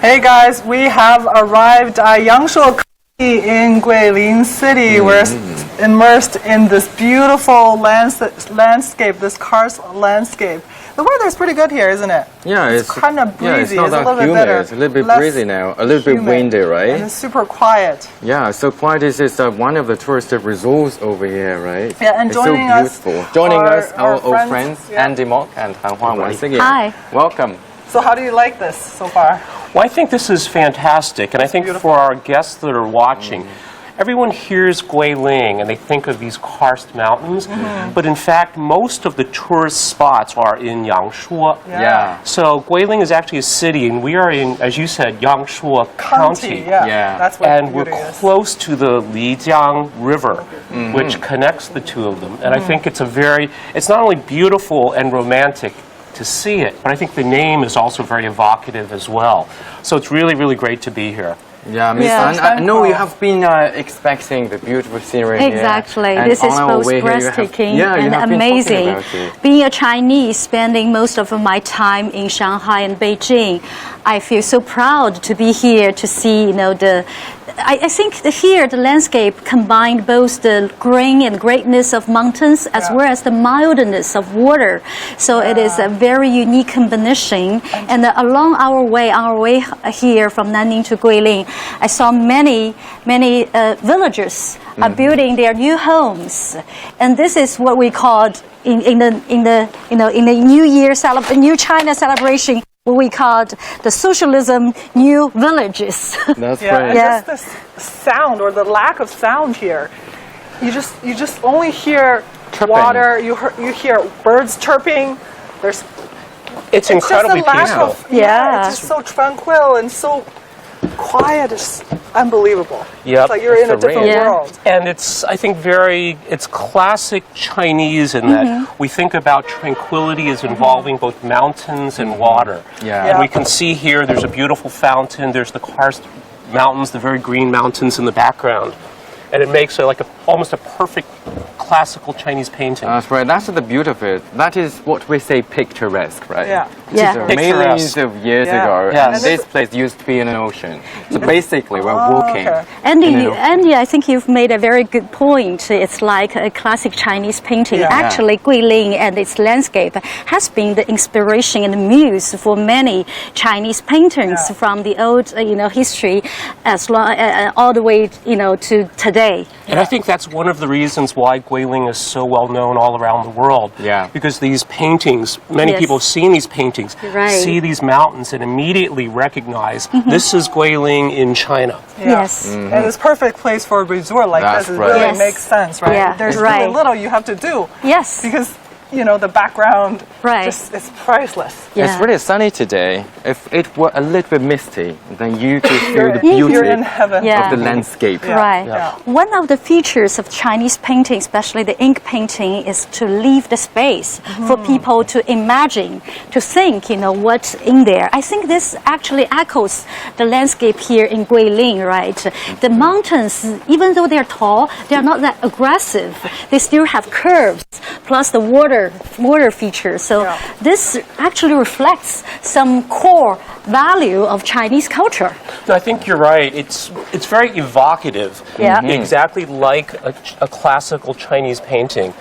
Hey guys, we have arrived at Yangshuo in Guilin City. We're immersed in this beautiful landscape, this karst landscape. The weather is pretty good here, isn't it? Yeah, it's kind of breezy. Yeah, it's not that humid. It's a little bit breezy now, a little bit windy, right? And it's super quiet. Yeah, so quiet. This is one of the tourist resorts over here, right? Yeah, and it's joining so beautiful. us, joining us, our old friends, yeah. Andy Mok and Han Huan once again. Hi. Welcome. So how do you like this so far? Well, I think this is fantastic, and I think beautiful. for our guests that are watching, everyone hears Guilin and they think of these karst mountains, but in fact, most of the tourist spots are in Yangshuo. Yeah. So Guilin is actually a city, and we are in, as you said, Yangshuo County. Yeah. That's what And beauty we're is. close to the Lijiang River, which connects the two of them. And I think it's it's not only beautiful and romantic to see it, but I think the name is also very evocative as well. So it's really, really great to be here. Yeah, Miss An, I know you have been expecting the beautiful scenery Exactly. here. This is both breathtaking and amazing. Being a Chinese, spending most of my time in Shanghai and Beijing, I feel so proud to be here to see, I think here the landscape combined both the green and greatness of mountains as well as the mildness of water. So it is a very unique combination. And along our way here from Nanning to Guilin, I saw many villagers are building their new homes, and this is what we called in the New China celebration. What we called the socialism new villages. That's Yeah, right. and just the sound or the lack of sound here. You just only hear Chirping. water. You hear birds chirping. It's incredibly just a lack peaceful. of, it's just so tranquil and so quiet. It's unbelievable. Yep. It's like you're in a different Yeah. world. And it's, I think, it's classic Chinese in that we think about tranquility as involving both mountains and water. Yeah. And we can see here, there's a beautiful fountain, there's the karst mountains, the very green mountains in the background. And it makes it like almost a perfect classical Chinese painting. That's right. That's the beauty of it. That is what we say picturesque, right? Yeah. Yeah. So millions of years ago, Yes. this place used to be in an ocean. So basically, we're walking. Okay. Andy, I think you've made a very good point. It's like a classic Chinese painting. Yeah. Actually, Guilin and its landscape has been the inspiration and the muse for many Chinese paintings from the old, history, as long all the way, to today. And I think that's one of the reasons why Guilin is so well known all around the world. Yeah. Because these paintings, many people have seen these paintings, Right. see these mountains and immediately recognize this is Guilin in China. Yeah. Yes. And it's a perfect place for a resort like That's this. It right. really Yes. makes sense, right? Yeah, There's right. really little you have to do. Yes. Because, the background, Right. it's priceless. Yeah. It's really sunny today. If it were a little bit misty, then you could feel the You're beauty in heaven. Yeah. of the landscape. Right. Yeah. One of the features of Chinese painting, especially the ink painting, is to leave the space for people to imagine, to think, what's in there. I think this actually echoes the landscape here in Guilin, right? The mountains, even though they're tall, they're not that aggressive. They still have curves, plus the water features. So this actually reflects some core value of Chinese culture. No, I think you're right. It's very evocative. Yeah. Exactly like a classical Chinese painting.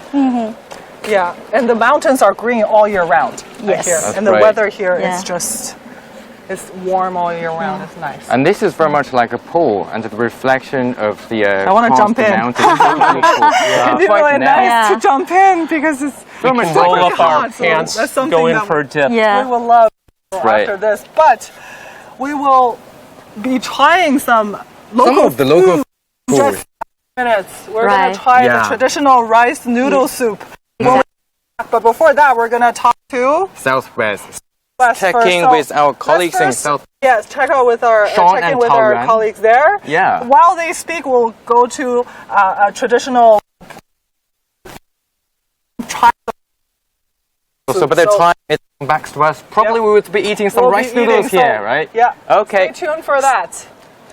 Yeah, and the mountains are green all year round. Yes. Here. That's And the right. weather here Yeah. is it's warm all year round. It's nice. And this is very much like a pool, and the reflection of the I wanna jump in. mountains. It's really cool. It's Quite really nice. nice to jump in because it's We can much roll like up our hot, so pants, that's something go in that for a dip. Yeah. we will love Right. after this. But we will be trying some local of the local food. food. Just minutes. We're Right. gonna try the Yeah. traditional rice noodle soup. But before that, we're gonna talk to Southwest. West Checking first. So with our colleagues in let's South. Yes, check out with our Sean check in and with our Taoyuan. colleagues there. Yeah. While they speak, we'll go to a traditional. So by the time it comes back to us, probably we would be eating some We'll rice be eating noodles some- here, right? Yeah. Okay. Stay tuned for that.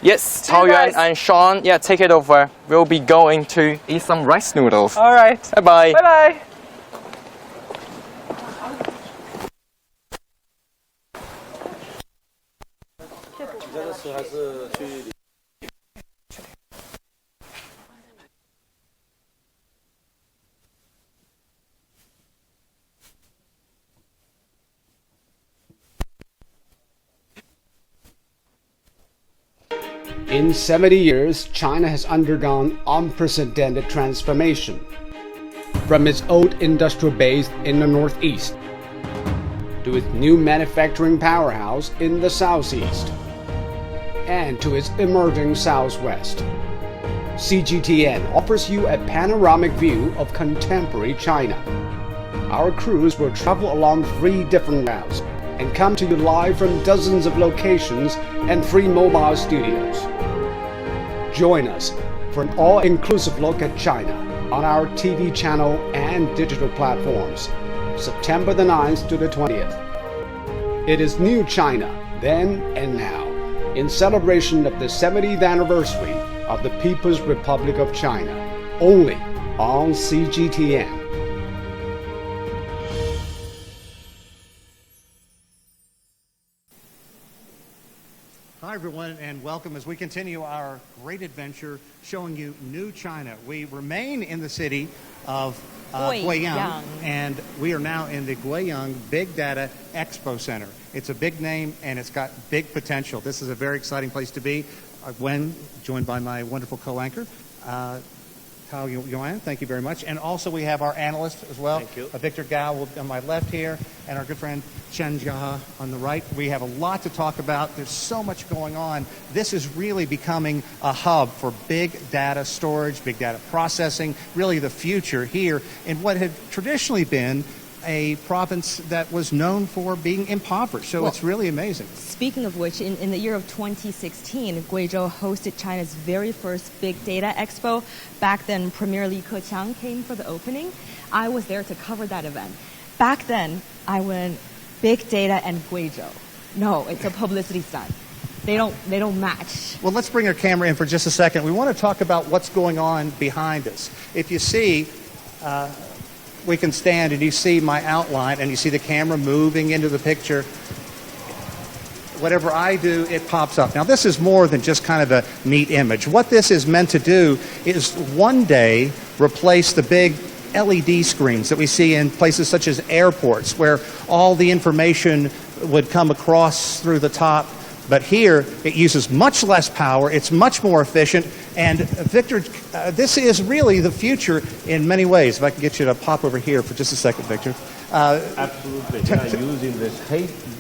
Yes, you guys. Taoyuan and Sean, take it over. We'll be going to eat some rice noodles. All right. Bye-bye. Bye bye. In 70 years, China has undergone unprecedented transformation. From its old industrial base in the northeast to its new manufacturing powerhouse in the southeast and to its emerging southwest, CGTN offers you a panoramic view of contemporary China. Our crews will travel along 3 different routes and come to you live from dozens of locations and free mobile studios. Join us for an all-inclusive look at China on our TV channel and digital platforms, September the 9th to the 20th. It is New China, then and now, in celebration of the 70th anniversary of the People's Republic of China, only on CGTN. Hi everyone, and welcome as we continue our great adventure showing you New China. We remain in the city of Guiyang, and we are now in the Guiyang Big Data Expo Center. It's a big name and it's got big potential. This is a very exciting place to be. Gwen, joined by my wonderful co-anchor, Tao Yuan, thank you very much. And also we have our analyst as well, Victor Gao on my left here, and our good friend Chen Jia on the right. We have a lot to talk about. There's so much going on. This is really becoming a hub for big data storage, big data processing, really the future here in what had traditionally been a province that was known for being impoverished. So it's really amazing. Speaking of which, in the year of 2016, Guizhou hosted China's very first Big Data Expo. Back then, Premier Li Keqiang came for the opening. I was there to cover that event. Back then, I went Big Data and Guizhou. No, it's a publicity stunt. They don't match. Well, let's bring our camera in for just a second. We want to talk about what's going on behind us. If you see, we can stand and you see my outline and you see the camera moving into the picture. Whatever I do, it pops up. Now, this is more than just kind of a neat image. What this is meant to do is one day replace the big LED screens that we see in places such as airports, where all the information would come across through the top. But here, it uses much less power, it's much more efficient, and Victor, this is really the future in many ways. If I can get you to pop over here for just a second, Victor. Absolutely,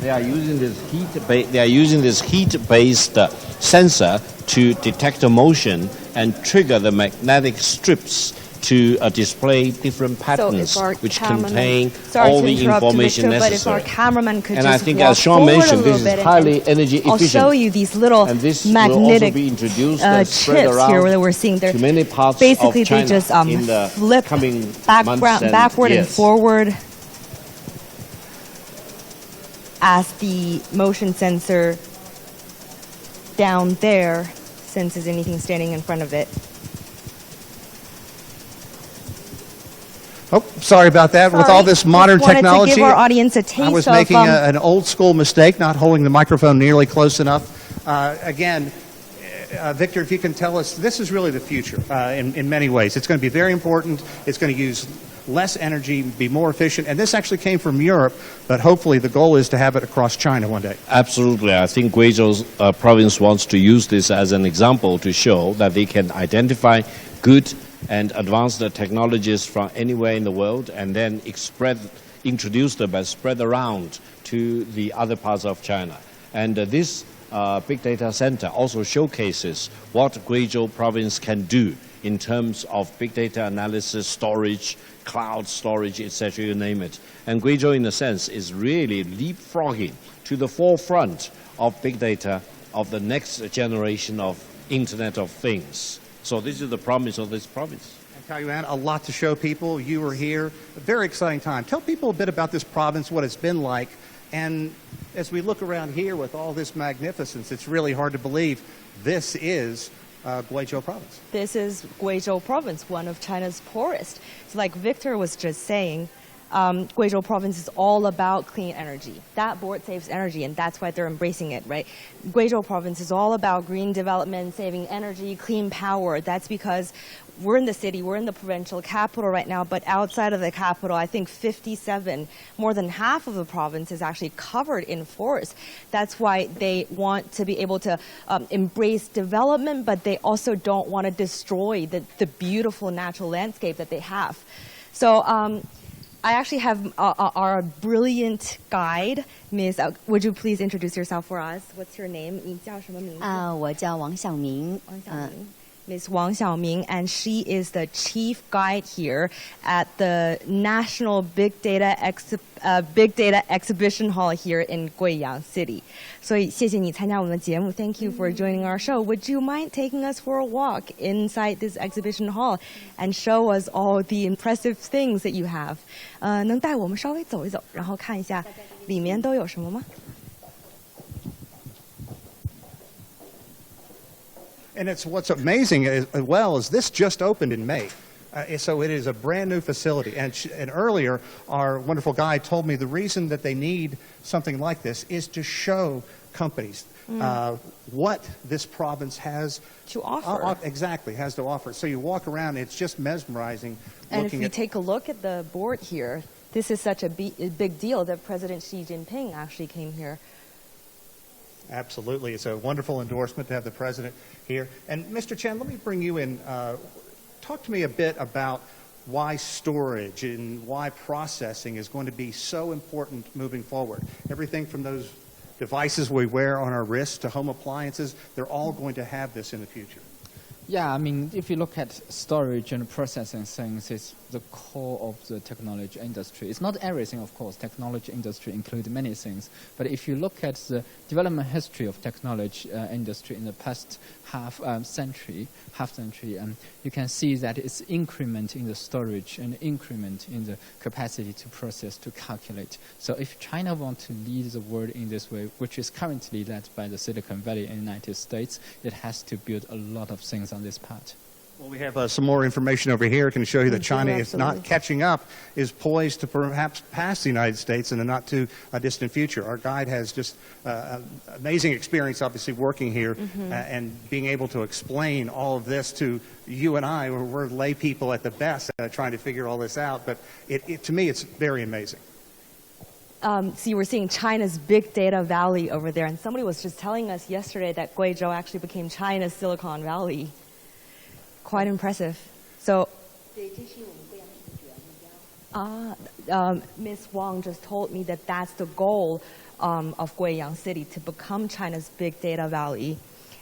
they are using this heat-based sensor to detect the motion and trigger the magnetic strips to display different patterns which contain all the information necessary. But if our cameraman could and I just think, walk as Sean mentioned, this is highly energy efficient. I'll show you these little and this magnetic will also be introduced and chips spread around here that we're seeing. They're to many parts basically of China they just in the flip coming backward and years. forward as the motion sensor down there senses anything standing in front of it. Oh, sorry about that. With all this modern technology, to give our audience a taste I was making an old school mistake, not holding the microphone nearly close enough. Again, Victor, if you can tell us, this is really the future in many ways. It's going to be very important. It's going to use less energy, be more efficient. And this actually came from Europe, but hopefully the goal is to have it across China one day. Absolutely. I think Guizhou's province wants to use this as an example to show that they can identify good and advance the technologies from anywhere in the world and then introduce them and spread around to the other parts of China. And this Big Data Center also showcases what Guizhou province can do in terms of big data analysis, storage, cloud storage, etc., you name it. And Guizhou, in a sense, is really leapfrogging to the forefront of big data of the next generation of Internet of Things. So this is the promise of this province. And Taiyuan, a lot to show people. You were here. A very exciting time. Tell people a bit about this province, what it's been like. And as we look around here with all this magnificence, it's really hard to believe this is Guizhou province. This is Guizhou province, one of China's poorest. So like Victor was just saying, Guizhou province is all about clean energy. That board saves energy, and that's why they're embracing it, right? Guizhou province is all about green development, saving energy, clean power. That's because we're in the city, we're in the provincial capital right now, but outside of the capital, I think 57, more than half of the province is actually covered in forest. That's why they want to be able to embrace development, but they also don't want to destroy the beautiful natural landscape that they have. So I actually have our brilliant guide, Miss. Would you please introduce yourself for us? What's your name? 你叫什么名字？我叫王晓明。Miss Wang Xiaoming, and she is the chief guide here at the National Big Data Exhibition Hall here in Guiyang City. 所以谢谢你参加我们的节目. Thank you for joining our show. Would you mind taking us for a walk inside this exhibition hall and show us all the impressive things that you have? 能带我们稍微走一走，然后看一下里面都有什么吗？ And it's what's amazing as well is this just opened in May. So it is a brand new facility. And earlier, our wonderful guide told me the reason that they need something like this is to show companies what this province has to offer. Exactly, has to offer. So you walk around, it's just mesmerizing. And if you take a look at the board here, this is such a big deal that President Xi Jinping actually came here. Absolutely. It's a wonderful endorsement to have the president here. And Mr. Chen, let me bring you in. Talk to me a bit about why storage and why processing is going to be so important moving forward. Everything from those devices we wear on our wrists to home appliances, they're all going to have this in the future. Yeah, I mean, if you look at storage and processing things, it's the core of the technology industry. It's not everything, of course. Technology industry includes many things. But if you look at the development history of technology industry in the past half century, you can see that it's increment in the storage and increment in the capacity to process, to calculate. So if China wants to lead the world in this way, which is currently led by the Silicon Valley in the United States, it has to build a lot of things on this part. Well, we have some more information over here. Can show you that China, if not catching up, is poised to perhaps pass the United States in the not too distant future. Our guide has just amazing experience, obviously, working here and being able to explain all of this to you and I. We're lay people at the best trying to figure all this out. But to me, it's very amazing. So you were seeing China's big data valley over there, and somebody was just telling us yesterday that Guizhou actually became China's Silicon Valley. Quite impressive. So, Ms. Wang just told me that that's the goal of Guiyang City, to become China's big data valley.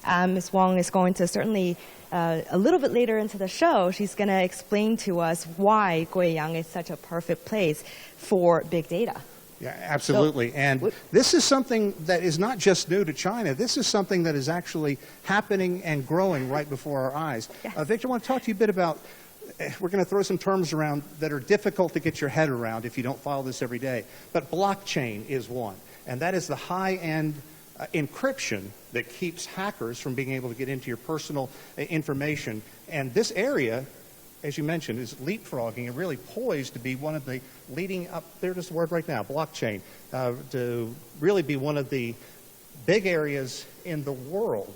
Ms. Wang is going to certainly, a little bit later into the show, she's going to explain to us why Guiyang is such a perfect place for big data. Yeah, absolutely. And this is something that is not just new to China. This is something that is actually happening and growing right before our eyes. Yes. Victor, I want to talk to you a bit about, we're going to throw some terms around that are difficult to get your head around if you don't follow this every day. But blockchain is one. And that is the high-end encryption that keeps hackers from being able to get into your personal information. And this area, as you mentioned, is leapfrogging and really poised to be one of the leading up, there's the word right now, blockchain, to really be one of the big areas in the world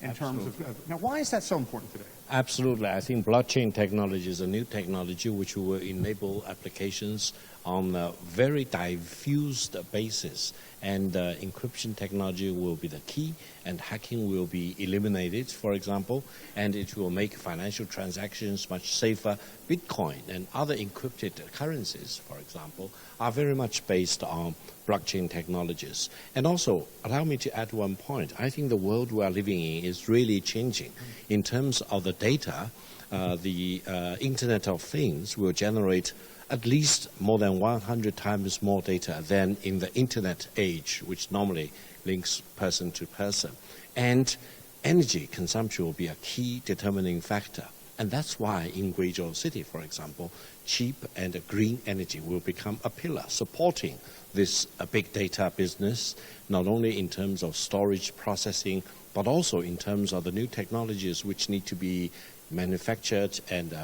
in terms of, now why is that so important today? Absolutely. I think blockchain technology is a new technology which will enable applications on a very diffused basis. And encryption technology will be the key, and hacking will be eliminated, for example, and it will make financial transactions much safer. Bitcoin and other encrypted currencies, for example, are very much based on blockchain technologies. And also, allow me to add one point. I think the world we are living in is really changing. In terms of the data, the Internet of Things will generate at least more than 100 times more data than in the Internet age, which normally links person to person. And energy consumption will be a key determining factor. And that's why in Guizhou City, for example, cheap and green energy will become a pillar supporting this big data business, not only in terms of storage processing, but also in terms of the new technologies which need to be manufactured and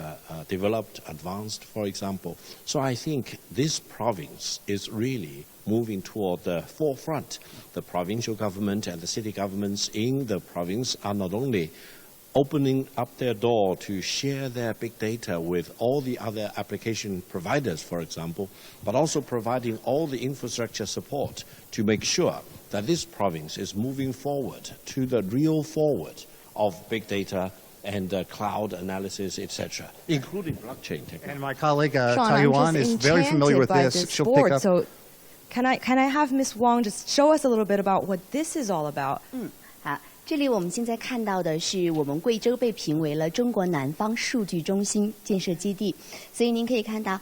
developed, advanced, for example. So I think this province is really moving toward the forefront. The provincial government and the city governments in the province are not only opening up their door to share their big data with all the other application providers, for example, but also providing all the infrastructure support to make sure that this province is moving forward to the real forward of big data and cloud analysis, etc., including blockchain technology. And my colleague Sean, Yuan is very familiar with this. She'll pick up. So can I have Miss Wang just show us a little bit about what this is all about? 好，这里我们现在看到的是我们贵州被评为了中国南方数据中心建设基地，所以您可以看到，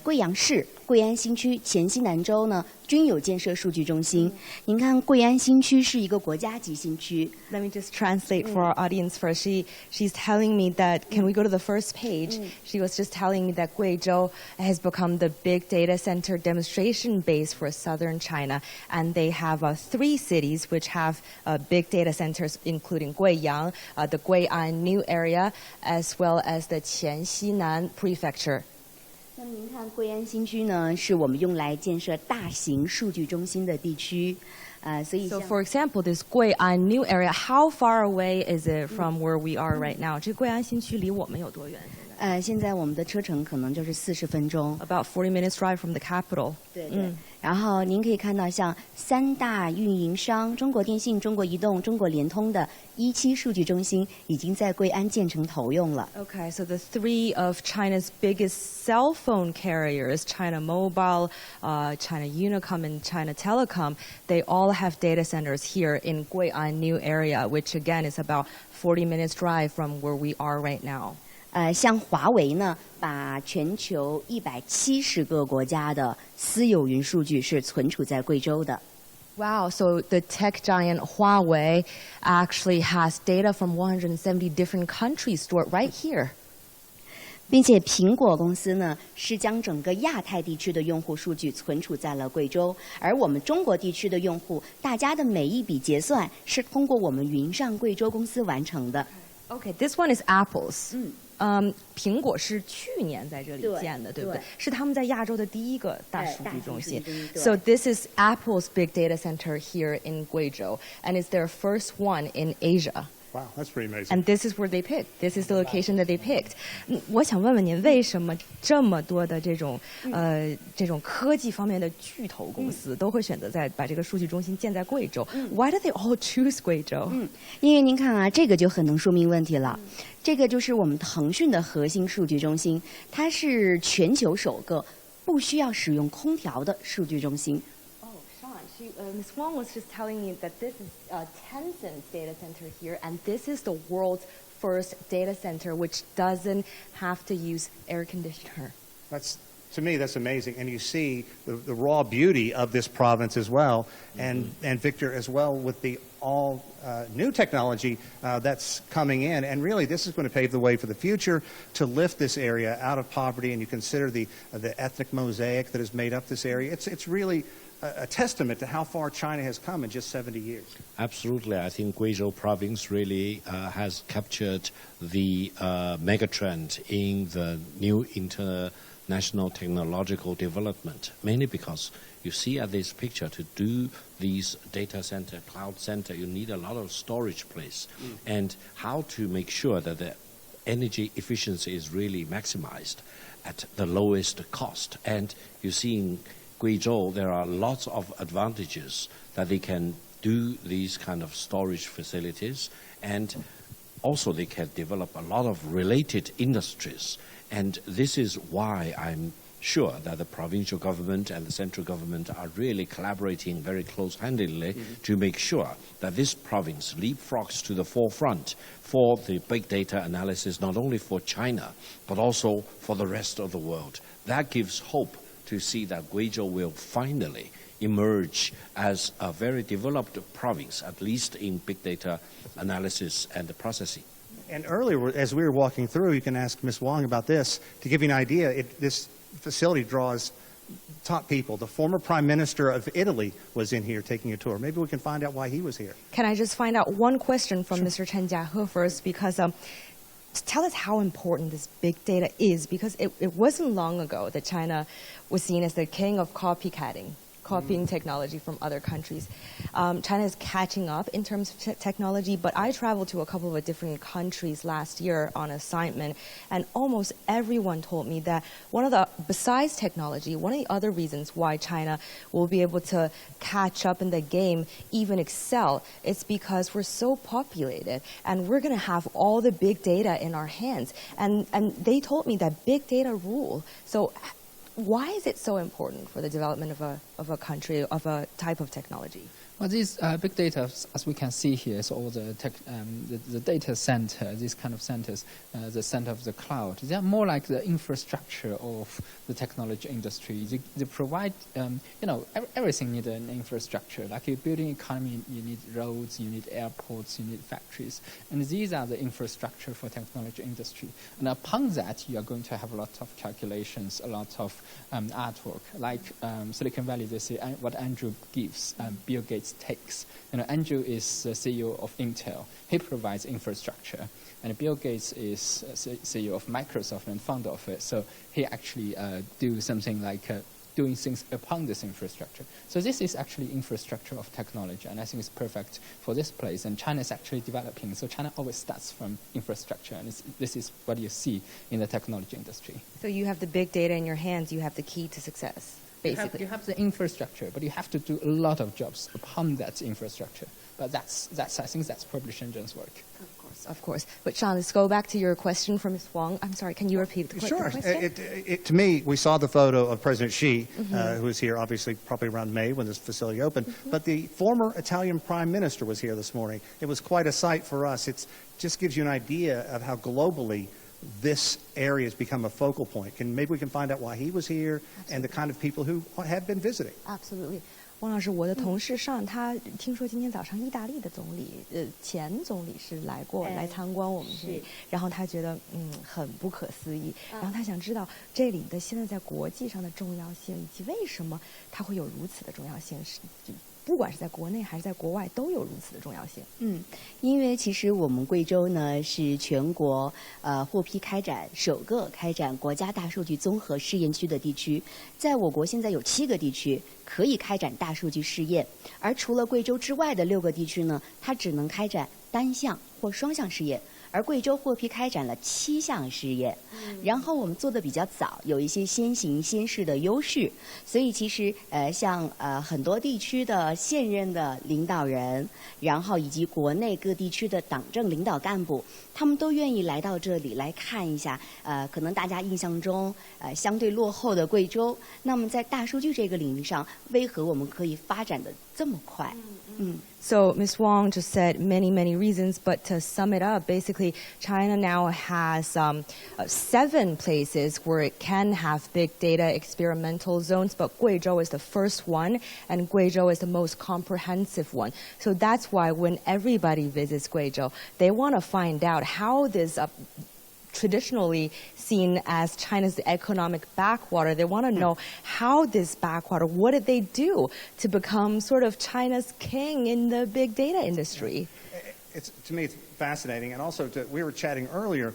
贵阳市、贵安新区、黔西南州呢均有建设数据中心。您看，贵安新区是一个国家级新区。Let me just translate for our audience first. She's telling me that, can we go to the first page? She was just telling me that Guizhou has become the big data center demonstration base for southern China, and they have 3 cities which have big data centers, including Guiyang, the Gui'an New Area, as well as the Qianxinan Prefecture. 那么您看，贵安新区呢，是我们用来建设大型数据中心的地区，所以 So for example, this Gui'an New Area, how far away is it from where we are right now? 这贵安新区离我们有多远？现在我们的车程可能就是40分钟 ，about 40 minutes drive from the capital. 对对。然后您可以看到，像3大运营商中国电信、中国移动、中国联通的1期数据中心已经在贵安建成投用了。Okay, so the 3 of China's biggest cell phone carriers, China Mobile, China Unicom, and China Telecom, they all have data centers here in Gui'an New Area, which again is about 40 minutes drive from where we are right now. 像华为呢，把全球170个国家的私有云数据是存储在贵州的。Wow, so the tech giant Huawei actually has data from 170 different countries stored right here. 并且苹果公司呢，是将整个亚太地区的用户数据存储在了贵州，而我们中国地区的用户，大家的每一笔结算是通过我们云上贵州公司完成的。Okay, this one is Apple's. 苹果是去年在这里建的，对不对？是他们在亚洲的第一个大数据中心。So this is Apple's big data center here in Guizhou, and it's their first one in Asia. Wow, that's pretty amazing. And this is where they picked. This is the location that they picked. 我想问问您，为什么这么多的这种科技方面的巨头公司都会选择把这个数据中心建在贵州？Why do they all choose 贵州？因为您看啊，这个就很能说明问题了。这个就是我们腾讯的核心数据中心，它是全球首个不需要使用空调的数据中心。Ms. Wang was just telling me that this is Tencent's data center here, and this is the world's first data center which doesn't have to use air conditioner. To me, that's amazing. And you see the raw beauty of this province as well, and Victor, as well, with the all new technology that's coming in. And really, this is going to pave the way for the future to lift this area out of poverty. And you consider the ethnic mosaic that has made up this area. It's really a testament to how far China has come in just 70 years. Absolutely. I think Guizhou province really has captured the megatrend in the new international technological development, mainly because you see at this picture, to do these data center, cloud center, you need a lot of storage place. And how to make sure that the energy efficiency is really maximized at the lowest cost. And you see in Guizhou, there are lots of advantages that they can do these kind of storage facilities, and also they can develop a lot of related industries. And this is why I'm sure that the provincial government and the central government are really collaborating very close-handedly to make sure that this province leapfrogs to the forefront for the big data analysis, not only for China, but also for the rest of the world. That gives hope to see that Guizhou will finally emerge as a very developed province, at least in big data analysis and processing. And earlier, as we were walking through, you can ask Ms. Wang about this. To give you an idea, this facility draws top people. The former Prime Minister of Italy was in here taking a tour. Maybe we can find out why he was here. Can I just find out one question from Mr. Chen Jiahe first? Because tell us how important this big data is, because it wasn't long ago that China was seen as the king of copying technology from other countries. China is catching up in terms of technology, but I traveled to a couple of different countries last year on assignment, and almost everyone told me that besides technology, one of the other reasons why China will be able to catch up in the game, even excel, is because we're so populated and we're going to have all the big data in our hands. And they told me that big data rule. So why is it so important for the development of a country, of a type of technology? Well, these big data, as we can see here, is all the data center, these kind of centers, the center of the cloud. They are more like the infrastructure of the technology industry. They provide, everything needs an infrastructure. Like you're building economy, you need roads, you need airports, you need factories. And these are the infrastructure for technology industry. And upon that, you are going to have a lot of calculations, a lot of artwork. Like Silicon Valley, they say what Andrew gives, Bill Gates takes. Andrew is the CEO of Intel. He provides infrastructure. And Bill Gates is CEO of Microsoft and founder of it. So he actually do something like doing things upon this infrastructure. So this is actually infrastructure of technology, and I think it's perfect for this place. And China is actually developing. So China always starts from infrastructure, and this is what you see in the technology industry. So you have the big data in your hands. You have the key to success. Basically. You have the infrastructure, but you have to do a lot of jobs upon that infrastructure. But I think that's probably Shenzhen's work. Of course. But Sean, let's go back to your question from Ms. Wang. I'm sorry, can you repeat the question? Sure. To me, we saw the photo of President Xi, who was here obviously probably around May when this facility opened. But the former Italian Prime Minister was here this morning. It was quite a sight for us. It just gives you an idea of how globally this area has become a focal point. Maybe we can find out why he was here. Absolutely. And the kind of people who have been visiting. Absolutely. 汪老师，我的同事上，他听说今天早上意大利的总理，前总理是来参观我们这里，然后他觉得很不可思议，然后他想知道这里的现在在国际上的重要性，以及为什么它会有如此的重要性，不管是在国内还是在国外都有如此的重要性。因为其实我们贵州呢是全国获批首个开展国家大数据综合试验区的地区，在我国现在有7个地区可以开展大数据试验，而除了贵州之外的6个地区呢，它只能开展单项或双项试验。而贵州获批开展了7项试验，然后我们做的比较早，有一些先行先试的优势，所以其实像很多地区的现任的领导人，然后以及国内各地区的党政领导干部，他们都愿意来到这里来看一下，可能大家印象中相对落后的贵州，那么在大数据这个领域上，为何我们可以发展的这么快？So Ms. Wang just said many reasons, but to sum it up, basically China now has 7 places where it can have big data experimental zones, but Guizhou is the first one, and Guizhou is the most comprehensive one. So that's why when everybody visits Guizhou, they want to find out how this traditionally seen as China's economic backwater. They want to know how this backwater, what did they do to become sort of China's king in the big data industry? To me, it's fascinating. And also, we were chatting earlier,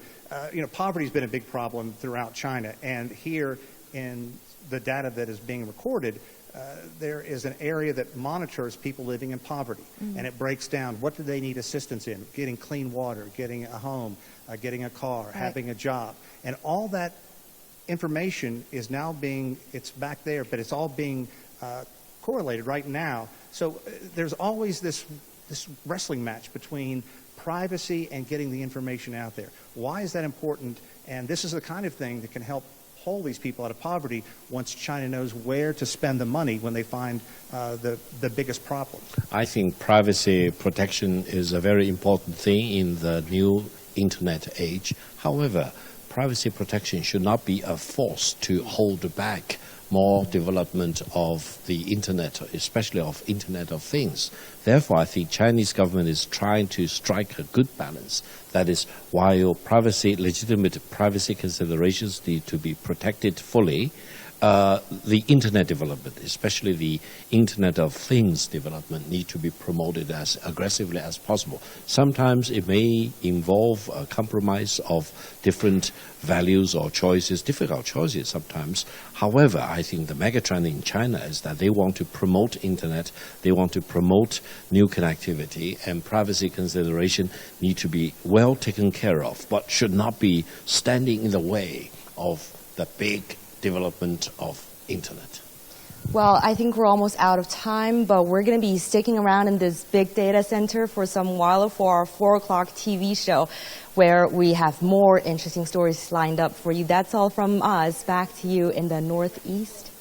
poverty's been a big problem throughout China. And here in the data that is being recorded, there is an area that monitors people living in poverty. And it breaks down what do they need assistance in, getting clean water, getting a home, getting a car, having a job. And all that information is now it's back there, but it's all being correlated right now. So there's always this wrestling match between privacy and getting the information out there. Why is that important? And this is the kind of thing that can help pull these people out of poverty once China knows where to spend the money when they find the biggest problems. I think privacy protection is a very important thing in the new internet age. However, privacy protection should not be a force to hold back more development of the internet, especially of Internet of Things. Therefore, I think Chinese government is trying to strike a good balance. That is, while legitimate privacy considerations need to be protected fully, the internet development, especially the Internet of Things development, need to be promoted as aggressively as possible. Sometimes it may involve a compromise of different values or choices, difficult choices sometimes. However, I think the megatrend in China is that they want to promote internet, they want to promote new connectivity, and privacy consideration need to be well taken care of, but should not be standing in the way of the big development of internet. Well, I think we're almost out of time, but we're going to be sticking around in this big data center for some while for our 4 o'clock TV show, where we have more interesting stories lined up for you. That's all from us. Back to you in the Northeast.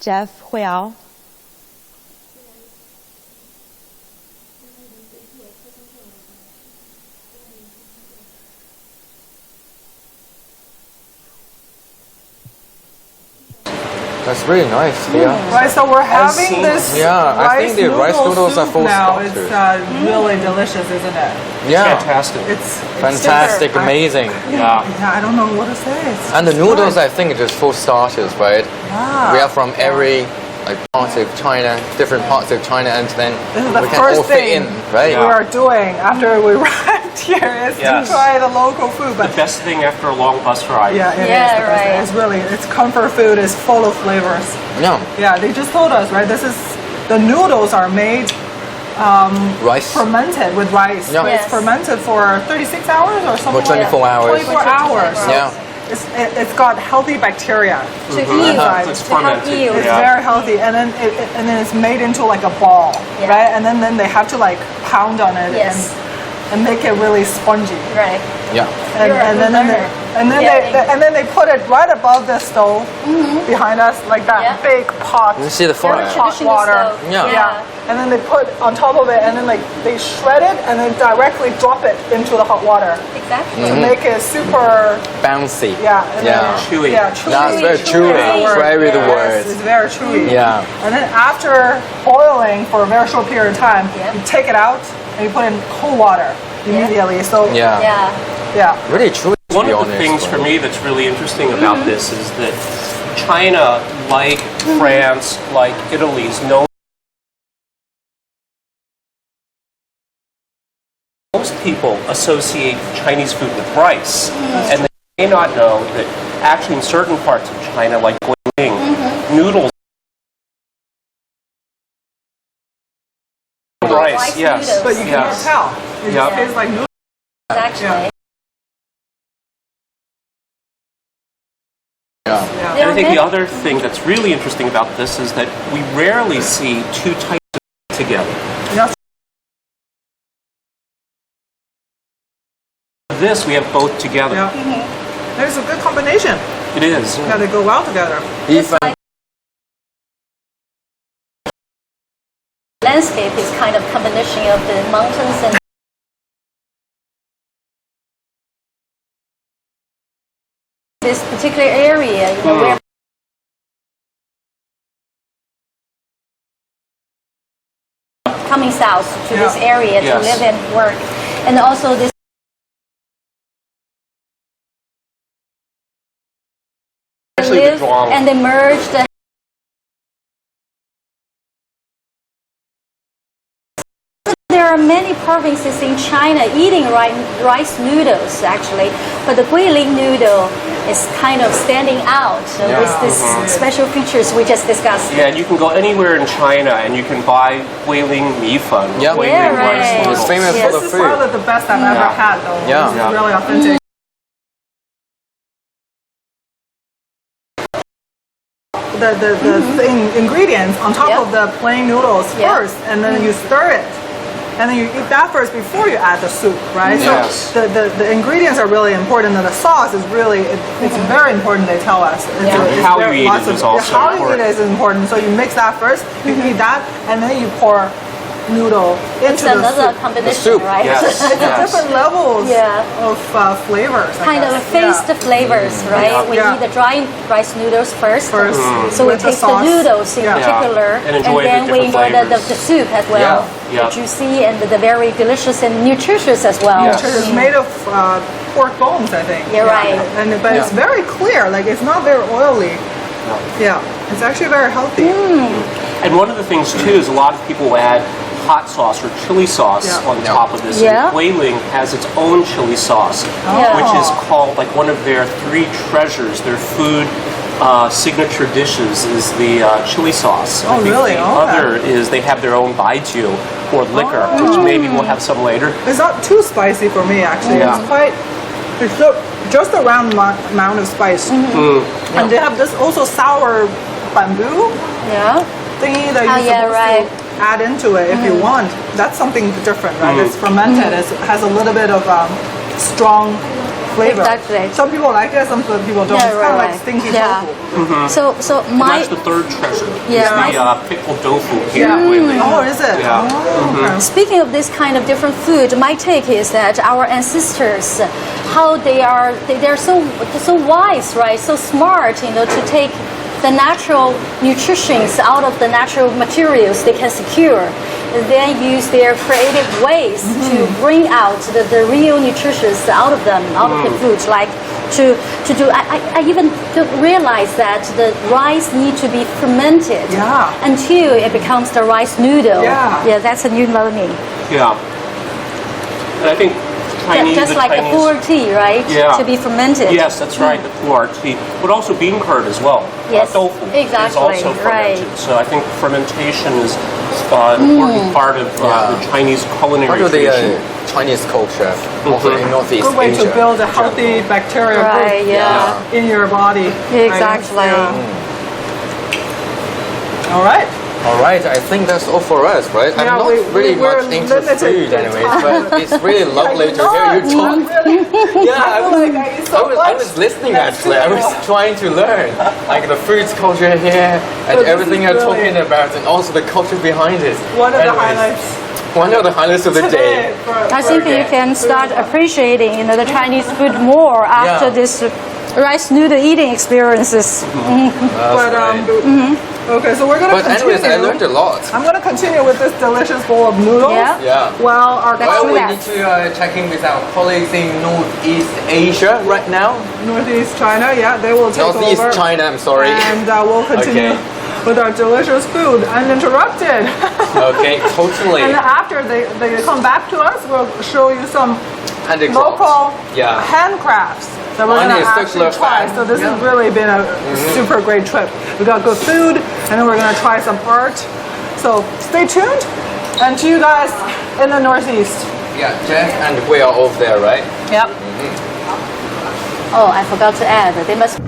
Jeff, Huiyao. That's really nice. Yeah. Right, so we're having this I think the rice noodles are full now. stock It's too. really delicious, isn't it? Yeah. Fantastic. It's Fantastic, super. amazing. Yeah, I don't know what to say. And the noodles, I think, are just full starters, right? Yeah. We are from every part of China, different parts of China, and then This is the we can all first fit thing in, right? we are doing after we arrived here is Yes. to try the local food. But The best thing after a long bus ride. yeah, it is Yeah, the best thing. right. It's really, it's comfort food. It's full of flavors. Yeah. Yeah, they just told us, right? This is, the noodles are made Rice. fermented with rice. Yeah. It's Yes. fermented for 36 hours or something. For 24 like that. hours. 24 hours. Yeah. It's got healthy bacteria. To eat, It's to help fermented. you. It's Yeah. very healthy, and then it's made into like a ball, Yeah. right? And then they have to like pound on it Yes. and make it really spongy. Right. Yeah. And, You're a and good then learner. and then they put it right above the stove behind us, like that Yeah. big pot. You see the Very fire. hot traditional water. stove. Yeah. And then they put on top of it, and then like they shred it, and then directly drop it into the hot water Exactly. to make it super. Bouncy. Yeah. And Yeah. then- Chewy. Yeah, chewy. That's very chewy. Yes, Very the yes, word. it's very chewy. Yeah. And then after boiling for a very short period of time, Yeah. you take it out and you put in cold water immediately. So Yeah. Yeah. yeah. Really chewy. to One be of the honest, things right? for me that's really interesting about this is that China, like France, like Italy, is known. Most people associate Chinese food with rice, and they may not know that actually in certain parts of China, like Guangxi, noodles. Rice, yes. noodles. But you cannot Yes. tell. It Yeah. just tastes like noodles. Actually. Yeah. Yeah. And I think the other thing that's really interesting about this is that we rarely see two types of food together. Yes. This we have both together. Yeah. There's a good combination. It is. Yeah, they go well together. Even Landscape is kind of combination of the mountains and this particular area, where coming south to this area to Yes. live and work, and also this Especially the live Zhuang. and they merged. There are many provinces in China eating rice noodles actually, but the Guilin noodle is kind of standing out with these special features we just discussed. Yeah, and you can go anywhere in China and you can buy Guilin mifan, Yeah. Guilin Yeah, rice right. noodles. It's famous for This the is probably food. the best I've ever had, though. Yeah. This is Yeah. really authentic. The ingredients on top of the plain noodles first, and then you stir it. And then you eat that first before you add the soup, right? Yes. So the ingredients are really important, and the sauce is really, it's very important, they tell us. It's How very- you eat lots it of- is also How you eat important. it is important. So you mix that first, you eat that, and then you pour noodle into the another soup. combination, right? Yes. It's different levels of flavors. Kind of taste the flavors, right? We eat the dry rice noodles first. So we taste the noodles in particular, and then we enjoy the soup as well. Yeah. The juicy and the very delicious and nutritious as well. It's made of pork bones, I think. You're right. But it's very clear, like it's not very oily. Yeah, it's actually very healthy. And one of the things too is a lot of people add hot sauce or chili sauce on top of this. And Guilin has its own chili sauce, which is called like one of their 3 treasures, their food signature dishes is the chili sauce. Oh, really? The other is they have their own baijiu or liquor, which maybe we'll have some later. It's not too spicy for me, actually. It's quite, it's just the round amount of spice. And they have this also sour bamboo thingy that you're supposed to add into it if you want. That's something different, right? It's fermented. It has a little bit of strong flavor. Exactly. Some people like it, some people don't. It's kind of like stinky tofu. So And that's the third treasure. Yeah. Is the pickled tofu here in Guilin. Oh, is it? Yeah. Okay. Speaking of this kind of different food, my take is that our ancestors, how they're so wise, right? So smart, to take the natural nutritions out of the natural materials they can secure, and then use their creative ways to bring out the real nutritions out of them, out of the foods. Like to do, I even don't realize that the rice need to be fermented until it becomes the rice noodle. Yeah, that's a new learning. Yeah. And I think Chinese, just like the pu'er tea, right? Yeah. To be fermented. Yes, that's right, the pu'er tea. But also bean curd as well. Yes, tofu exactly, is also fermented. right. So I think fermentation is an important part of the Chinese culinary Part of tradition. the Chinese culture, also in Northeast Good way Asia. to build a healthy bacteria group in your body. Exactly. All right. All right, I think that's all for us, right? I'm not really much into food anyways, but it's really lovely to hear you talk. I was listening actually. I was trying to learn like the food culture here and everything you're talking about and also the culture behind it. One of the highlights. One of the highlights of the day. I think you can start appreciating the Chinese food more after this rice noodle eating experiences. Okay, so we're going to continue. Anyways, I learned a lot. I'm going to continue with this delicious bowl of noodles. Well, we need to check in with our colleagues in Northeast Asia right now. Northeast China, they will take over. Northeast China, I'm sorry. And we'll continue with our delicious food uninterrupted. Okay, totally. And after they come back to us, we'll show you some local handcrafts that we're going to actually try. So this has really been a super great trip. We got good food, and then we're going to try some art. So stay tuned, and to you guys in the Northeast. Yeah, Jeff and we are over there, right? Yep. Oh, I forgot to add. They must.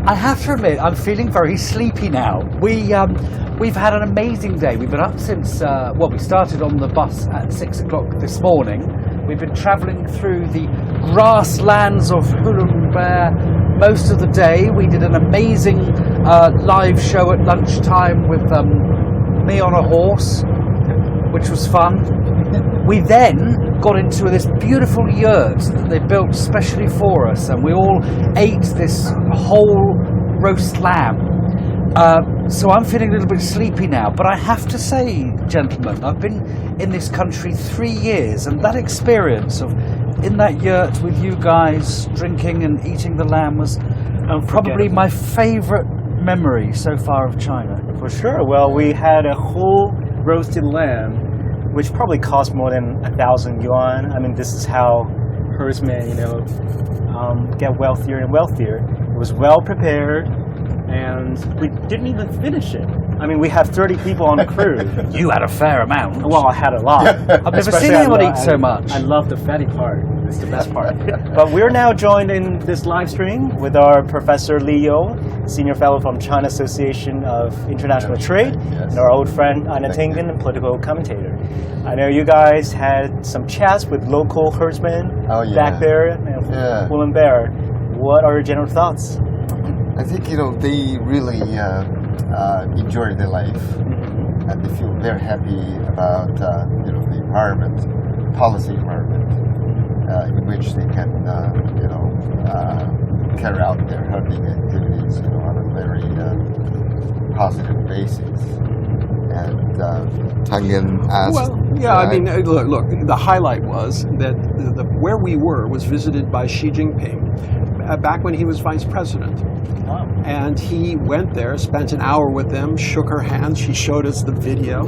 I have to admit, I'm feeling very sleepy now. We've had an amazing day. We've been up since we started on the bus at 6 o'clock this morning. We've been travelling through the grasslands of Hulunbuir most of the day. We did an amazing live show at lunchtime with me on a horse, which was fun. We then got into this beautiful yurt that they built specially for us, and we all ate this whole roast lamb. So I'm feeling a little bit sleepy now, but I have to say, gentlemen, I've been in this country 3 years, and that experience of in that yurt with you guys drinking and eating the lamb was probably my favourite memory so far of China. For sure. Well, we had a whole roasted lamb, which probably cost more than 1,000 yuan. I mean, this is how herdsmen, get wealthier and wealthier. It was well prepared, and we didn't even finish it. I mean, we had 30 people on the crew. You had a fair amount. Well, I had a lot. I've never seen anyone eat so much. I love the fatty part. It's the best part. But we're now joined in this live stream with our Professor Leo, Senior Fellow from China Association of International Trade, and our old friend Anna Tingen, political commentator. I know you guys had some chats with local herdsmen back there in Hulunbuir. What are your general thoughts? I think they really enjoy their life, and they feel very happy about the environment, policy environment, in which they can carry out their herding activities on a very positive basis. And Tang Yin asked. Well, yeah, I mean, look. The highlight was that where we were was visited by Xi Jinping back when he was vice president. Wow. And he went there, spent an hour with them, shook her hand. She showed us the video.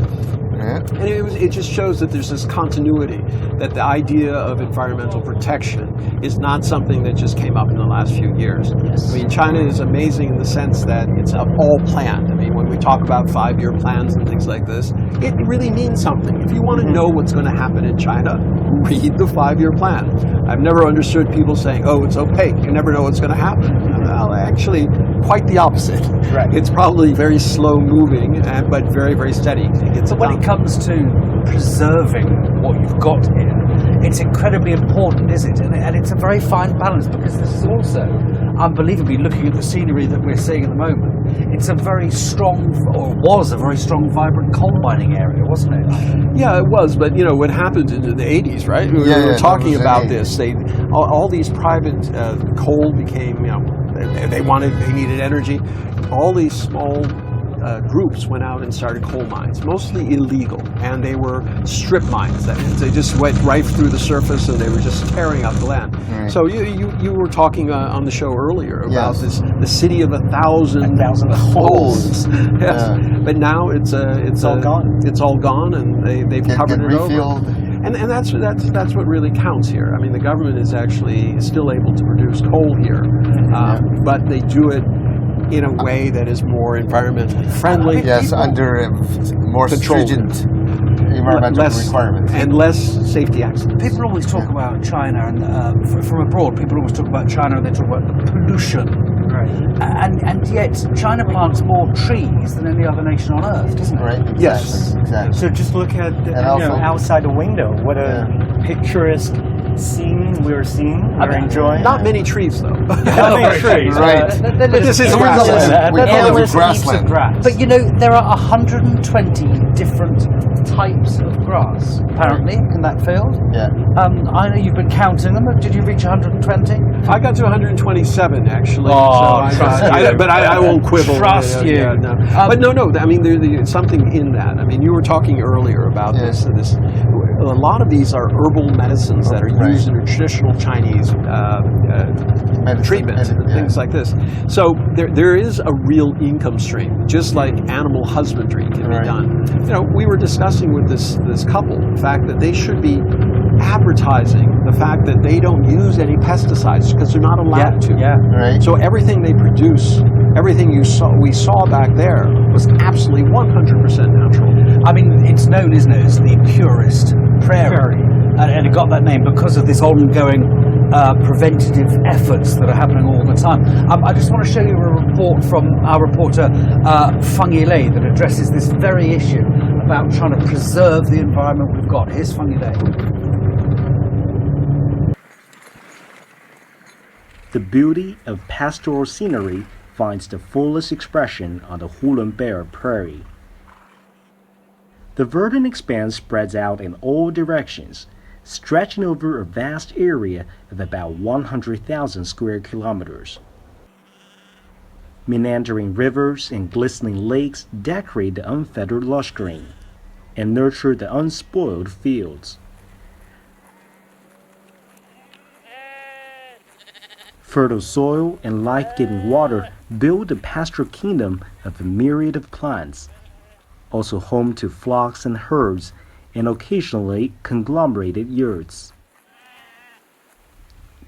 And it just shows that there's this continuity, that the idea of environmental protection is not something that just came up in the last few years. Yes. I mean, China is amazing in the sense that it's all planned. I mean, when we talk about 5-year plans and things like this, it really means something. If you want to know what's going to happen in China, read the 5-year plan. I've never understood people saying, oh, it's opaque, you never know what's going to happen. Well, actually, quite the opposite. Right. It's probably very slow moving, but very, very steady. So when it comes to preserving what you've got here, it's incredibly important, is it? And it's a very fine balance, because this is also, unbelievably, looking at the scenery that we're seeing at the moment, it's a very strong, or was a very strong, vibrant coal mining area, wasn't it? Yeah, it was, but what happened in the 80s, right? We were talking about this. All these private coal became, they needed energy. All these small groups went out and started coal mines, mostly illegal, and they were strip mines. That means they just went right through the surface and they were just tearing up the land. Right. So you were talking on the show earlier about the city of 1,000 holes. Yes. Yeah. But now it's all gone. It's all gone, and they've covered it refilled. over. And that's what really counts here. I mean, the government is actually still able to produce coal here, but they do it in a way that is more environmentally friendly. Yes, under more stringent environmental requirements. And less safety accidents. People always talk about China, and from abroad, people always talk about China and they talk about the pollution. Right. And yet, China plants more trees than any other nation on earth, doesn't it? Right. Exactly. Yes. Exactly. So just look at also, outside the window. What a picturesque scene we're seeing. We're enjoying. Not many trees, though. Not many trees. Right. But this is grassland. We call it grassland. But there are 120 different types of grass, apparently, in that field. Yeah. I know you've been counting them. Did you reach 120? I got to 121, actually. Oh, so trust you. but I won't quibble. Trust you. Yeah, no. But no. I mean, there's something in that. I mean, you were talking earlier about this. A lot of these are herbal medicines that are used in a traditional Chinese treatment, things like this. So there is a real income stream, just like animal husbandry can be done. We were discussing with this couple the fact that they should be advertising the fact that they don't use any pesticides because they're not allowed to. Yeah. Right. So everything they produce, everything we saw back there was absolutely 100% natural. I mean, it's known, isn't it, as the purest prairie. And it got that name because of this ongoing preventative efforts that are happening all the time. I just want to show you a report from our reporter Feng Lei that addresses this very issue about trying to preserve the environment we've got. Here's Feng Lei. The beauty of pastoral scenery finds the fullest expression on the Hulunbuir Prairie. The verdant expanse spreads out in all directions, stretching over a vast area of about 100,000 square kilometers. Meandering rivers and glistening lakes decorate the unfettered lush green and nurture the unspoiled fields. Fertile soil and life-giving water build the pastoral kingdom of a myriad of plants, also home to flocks and herds and occasionally conglomerated yurts.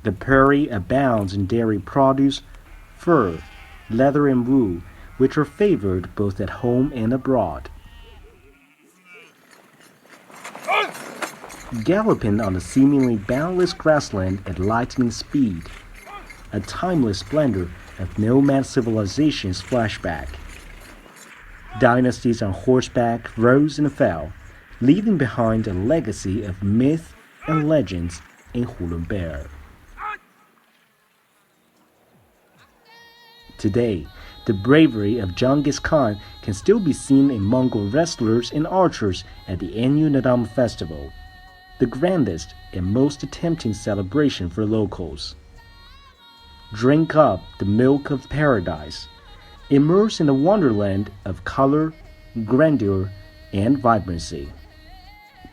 The prairie abounds in dairy produce, fur, leather and wool, which are favored both at home and abroad. Galloping on the seemingly boundless grassland at lightning speed, a timeless splendor of nomad civilization's flashback. Dynasties on horseback rose and fell, leaving behind a legacy of myth and legends in Hulunbuir. Today, The bravery of Genghis Khan can still be seen in Mongol wrestlers and archers at the annual Nadam Festival, the grandest and most tempting celebration for locals. Drink up the milk of paradise. Immerse in the wonderland of color, grandeur, and vibrancy.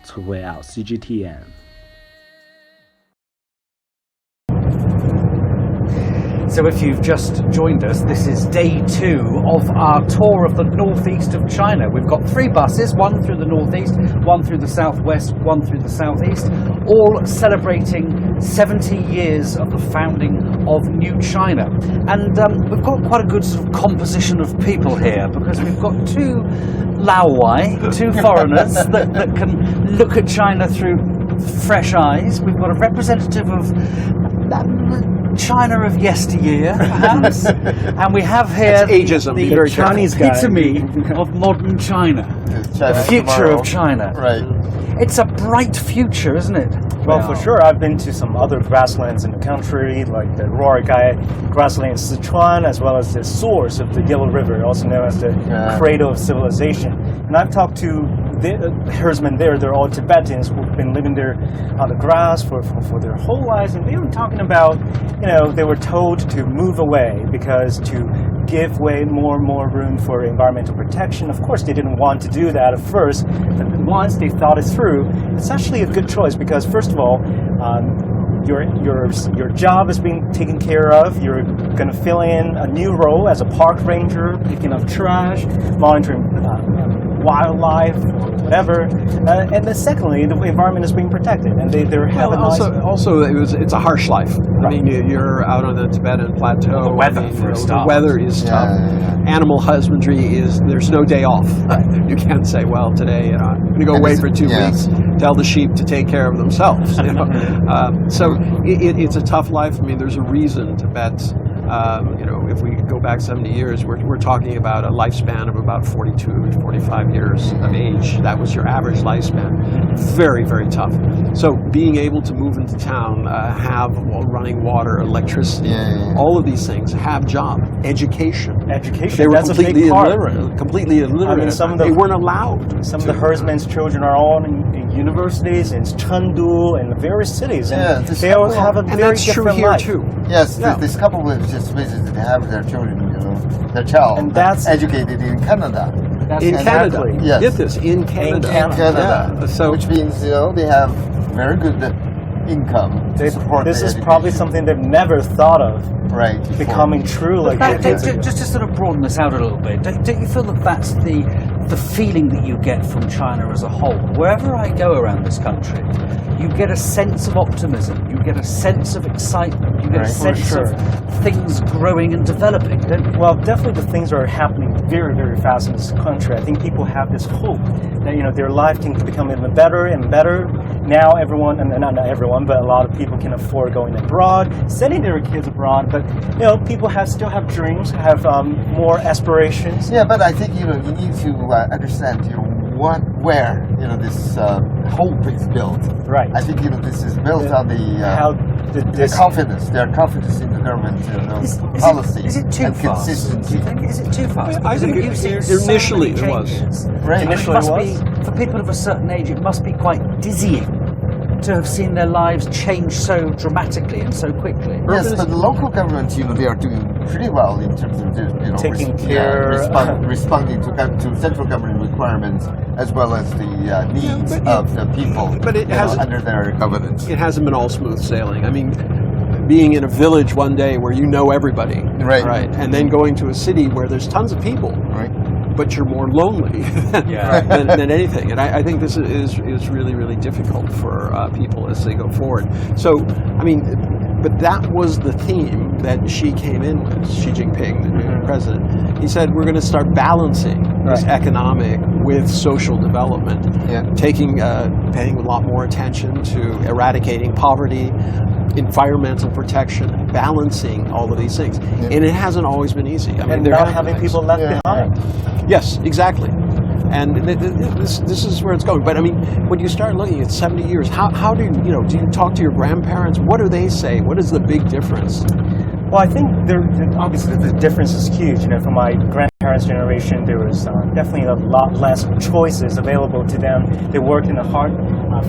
崔慧奥 CGTN。So if you've just joined us, this is day 2 of our tour of the northeast of China. We've got 3 buses, one through the northeast, one through the southwest, one through the southeast, all celebrating 70 years of the founding of New China. And we've got quite a good sort of composition of people here, because we've got 2 Laowai, 2 foreigners that can look at China through fresh eyes. We've got a representative of China of yesteryear, perhaps, and we have here the Chinese epitome of modern China, the future of China. Right. It's a bright future, isn't it? Well, for sure. I've been to some other grasslands in the country, like the Rorigai grassland in Sichuan, as well as the source of the Yellow River, also known as the cradle of civilization. And I've talked to the herdsmen there. They're all Tibetans who've been living there on the grass for their whole lives, and they were talking about, they were told to move away because to give way more and more room for environmental protection. Of course, they didn't want to do that at first, but once they thought it through, it's actually a good choice, because first of all, your job is being taken care of. You're going to fill in a new role as a park ranger, picking up trash, monitoring wildlife, whatever. And then secondly, the environment is being protected, and they're having it's a harsh life. Right. I mean, you're out on the Tibetan plateau. Well, the weather, for a start. The weather is tough. Animal husbandry there's no day off. You can't say, well, today I'm going to go away for 2 weeks, tell the sheep to take care of themselves. So it's a tough life. I mean, there's a reason Tibet, if we go back 70 years, we're talking about a lifespan of about 42 to 45 years of age. That was your average lifespan. Very, very tough. So being able to move into town, have running water, electricity, all of these things, have job, education. They were completely illiterate. I mean, they weren't allowed. Some of the herdsmen's children are all in universities, in Chengdu, and various cities. And they all have a very different life. Too. Yes, this couple was just visited to have their children, their child, and that's educated in Canada. In Canada, yes. Get this, in Canada. In Canada. Yeah. So, which means they have very good income. This is probably something they've never thought of. Right. Becoming true. Just to sort of broaden this out a little bit, don't you feel that that's the feeling that you get from China as a whole? Wherever I go around this country, you get a sense of optimism, you get a sense of excitement, you get a sense of things growing and developing, don't you? Well, definitely the things are happening very, very fast in this country. I think people have this hope that their life can become even better and better. Now everyone, and not everyone, but a lot of people can afford going abroad, sending their kids abroad, but people still have dreams, have more aspirations. Yeah, but I think you need to understand where this hope is built. Right. I think this is built on the confidence. Their confidence in the government policy. Is it too fast? Consistency. Do you think? Is it too fast? I think initially it was. Right. Initially it was. For people of a certain age, it must be quite dizzying to have seen their lives change so dramatically and so quickly. Yes, but the local government, they are doing pretty well in terms of taking care, responding to central government requirements as well as the needs of the people. But it has under their governance. It hasn't been all smooth sailing. I mean, being in a village one day where you know everybody, right, and then going to a city where there's tons of people, right, but you're more lonely than anything. And I think this is really, really difficult for people as they go forward. So, I mean, but that was the theme that Xi came in with, Xi Jinping, the new president. He said, we're going to start balancing this economic with social development, paying a lot more attention to eradicating poverty, environmental protection, balancing all of these things. And it hasn't always been easy. I mean, not having people left behind. Yes, exactly. And this is where it's going. But I mean, when you start looking at 70 years, how do you talk to your grandparents? What do they say? What is the big difference? Well, I think obviously the difference is huge. You know, for my grandparents' generation, there was definitely a lot less choices available to them. They worked in a hard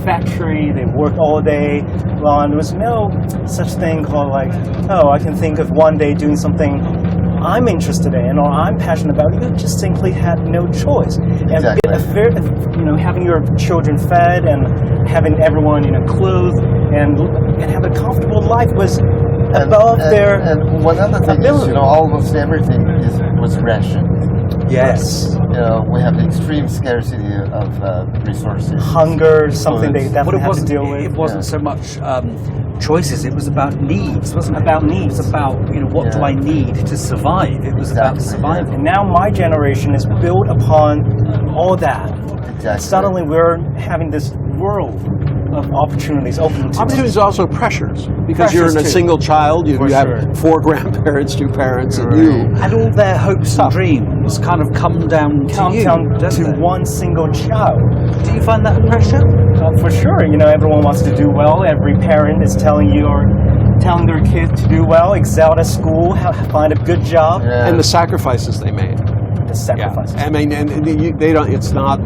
factory. They worked all day long. There was no such thing called like, oh, I can think of one day doing something I'm interested in or I'm passionate about. You just simply had no choice. And having your children fed and having everyone clothed and have a comfortable life was above their and one other thing ability. is, almost everything was rationed. Yes. We have extreme scarcity of resources. Hunger, something they definitely have to deal with. It wasn't so much choices, it was about needs, wasn't it? About needs. It was about, what do I need to survive? It was about survival. And now my generation is built upon all that. Exactly. Suddenly we're having this world of opportunities open to us. Opportunities also pressures, because you're in a single child, you have 4 grandparents, 2 parents, and you. And all their hopes and dreams kind of come down to one single child. Do you find that pressure? For sure. Everyone wants to do well. Every parent is telling their kid to do well, excel at school, find a good job. Yeah. And the sacrifices they made. The sacrifices. Yeah. I mean, and they don't. It's not.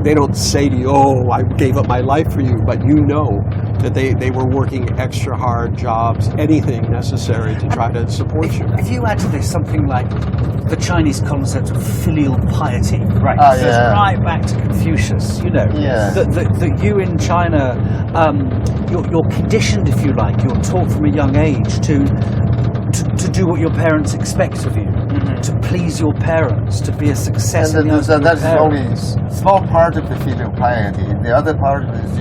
They don't say to you, "Oh, I gave up my life for you," but that they were working extra hard jobs, anything necessary to try to support you. If you add to this something like the Chinese concept of filial piety, right? Right back to Confucius, that you in China, you're conditioned, if you like, you're taught from a young age to do what your parents expect of you, to please your parents, to be a success in the eyes of your that's parents. only a small part of the filial piety. The other part is,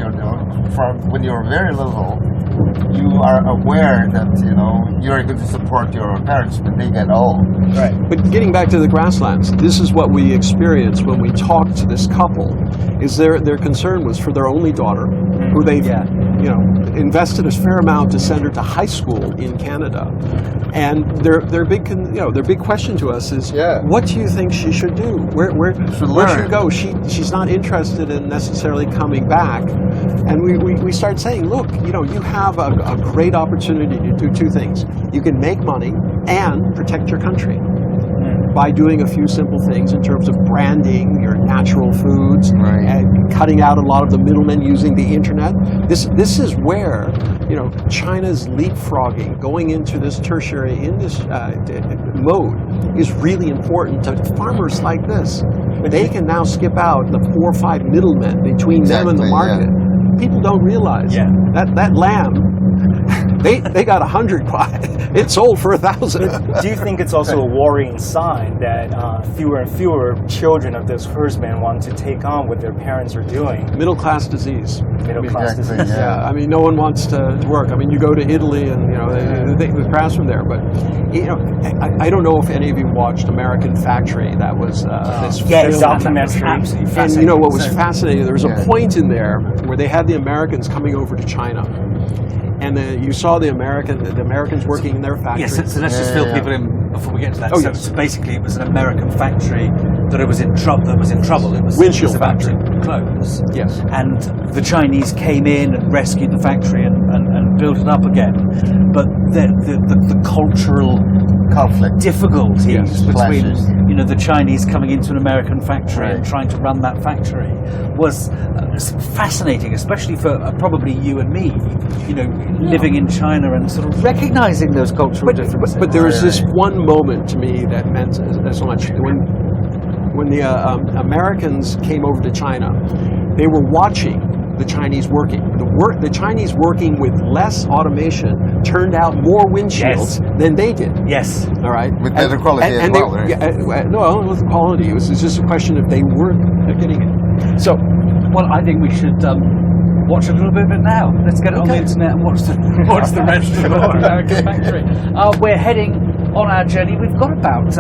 from when you're very little, you are aware that, you're going to support your parents when they get old. Right. But getting back to the grasslands, this is what we experienced when we talked to this couple, is their concern was for their only daughter, who they've invested a fair amount to send her to high school in Canada. And their big question to us is, what do you think she should do? Where should she go? She's not interested in necessarily coming back. And we start saying, look, you have a great opportunity to do 2 things. You can make money and protect your country by doing a few simple things in terms of branding your natural foods and cutting out a lot of the middlemen using the internet. This is where China's leapfrogging, going into this tertiary mode, is really important to farmers like this. They can now skip out the 4 or 5 middlemen between them and the market. People don't realize that lamb. They got 100 it sold for 1,000. Do you think it's also a worrying sign that fewer and fewer children of those herdsmen want to take on what their parents are doing? Middle class disease. Disease. Yeah. I mean, no one wants to work. I mean, you go to Italy and they pass from there. But I don't know if any of you watched American Factory. That was this documentary. Absolutely fascinating. And what was fascinating? There was a point in there where they had the Americans coming over to China. And you saw the Americans working in their factory. Yes, so let's just fill people in before we get to that. So basically, it was an American factory that was in trouble. It was about to close. Yes. And the Chinese came in and rescued the factory and built it up again. But the cultural conflict difficulties between the Chinese coming into an American factory and trying to run that factory was fascinating, especially for probably you and me, living in China and sort of recognizing those cultural differences. But there was this one moment to me that meant so much. When the Americans came over to China, they were watching the Chinese working. The Chinese working with less automation turned out more windshields than they did. Yes. All right. With better quality as well, right? No, it wasn't quality. It was just a question of they weren't getting it. So, well, I think we should watch a little bit of it now. Let's get it on the internet and watch the rest of the American factory. We're heading on our journey. We've got about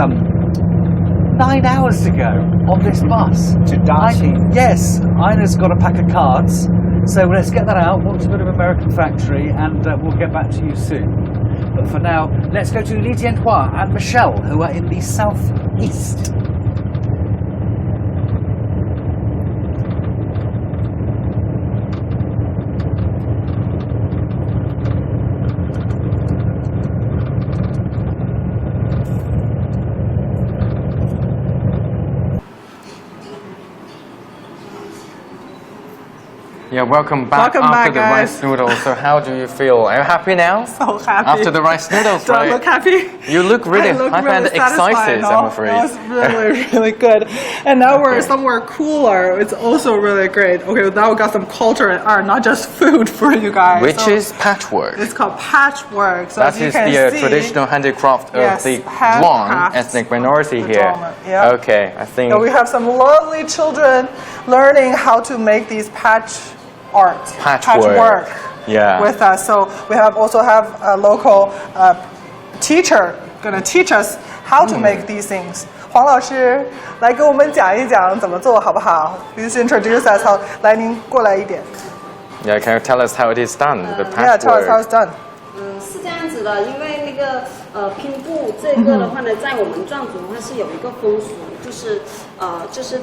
9 hours to go on this bus. To Daxi. Yes, Ina's got a pack of cards, so let's get that out, watch a bit of American Factory, and we'll get back to you soon. But for now, let's go to Li Jianhua and Michelle, who are in the southeast. Yeah, welcome back Welcome after back, the guys. rice noodles. So how do you feel? Are you happy now? So happy. After the rice noodles, Do right? I look happy? You look really, I look I find really excited, satisfied, I'm no? afraid. That was really, really good. And now we're somewhere cooler. It's also really great. Okay, now we got some culture and art, not just food for you guys. Which is patchwork. It's called patchwork. So That as you is can the see, traditional handicraft yes, of the handcrafts. Zhuang ethnic minority here. Yeah. Okay, I think. And we have some lovely children learning how to make these patchwork Yeah. with us. So we also have a local teacher going to teach us how to make these things. 黄老师来给我们讲一讲怎么做好不好 ？Please introduce us. 好，来您过来一点。Yeah, can you tell us how it is done? The Yeah, tell us how patchwork. it's done. 是这样子的，因为那个拼布这个的话呢，在我们壮族的话是有一个风俗，就是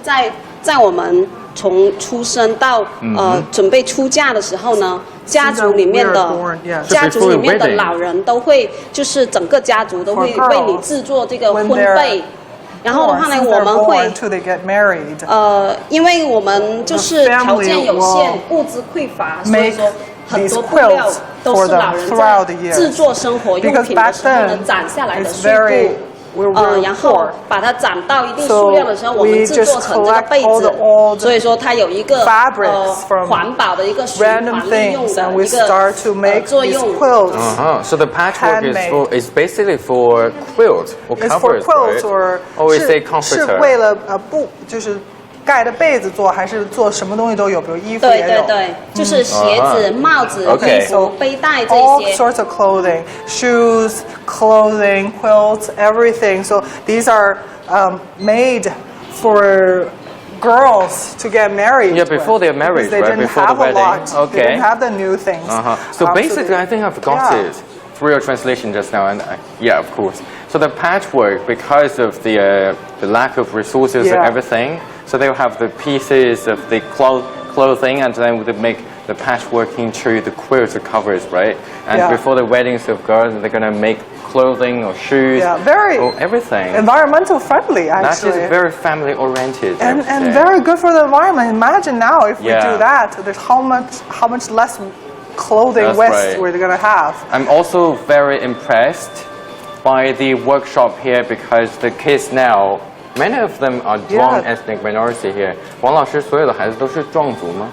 在我们从出生到准备出嫁的时候呢，家族里面的老人都会，就是整个家族都会为你制作这个婚被。然后的话呢，我们会因为我们就是条件有限，物资匮乏，所以说很多布料都是老人在制作生活用品的时候呢攒下来的碎布。然后把它攒到一定数量的时候，我们制作成这个被子。所以说它有一个环保的一个循环利用的一个作用。So the patchwork is basically for quilt or covers, right? Or is it comforter? 是为了布，就是盖的被子做，还是做什么东西都有，比如衣服也有。对对对，就是鞋子、帽子、衣服、背带这些。All sorts of clothing, shoes, clothing, quilts, everything. So these are made for girls to get married. Yeah, before they're married, they right? Didn't Before have the wedding. A lot. Okay. They didn't have the new things. So basically, I think I've got it through your translation just now, and yeah, of course. So the patchwork, because of the lack of resources and everything, so they'll have the pieces of the clothing, and then they make the patchwork into the quilts or covers, right? And before the weddings of girls, they're gonna make clothing or shoes, or everything. Environmental friendly, actually. That is very family oriented. And very good for the environment. Imagine now if we do that, there's how much less clothing waste we're gonna have. I'm also very impressed by the workshop here because the kids now, many of them are Zhuang ethnic minority here. 王老师所有的孩子都是壮族吗？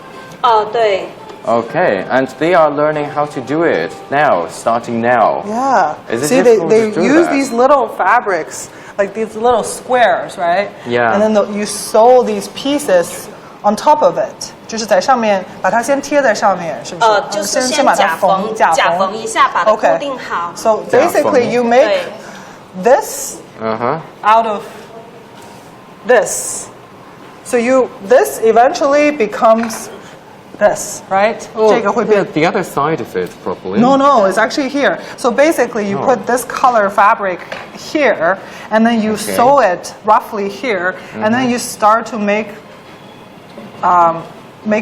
对。Okay, and they are learning how to do it now, starting now. Yeah. See, they use these little fabrics, like these little squares, right? Yeah. And then you sew these pieces on top of it. 就是在上面把它先贴在上面，是不是？就是先假缝一下，把它固定好。So basically, you make this out of this. So this eventually becomes this, right? 这个会变 the other side of it, probably. No, it's actually here. So basically, you put this color fabric here, and then you sew it roughly here, and then you start to make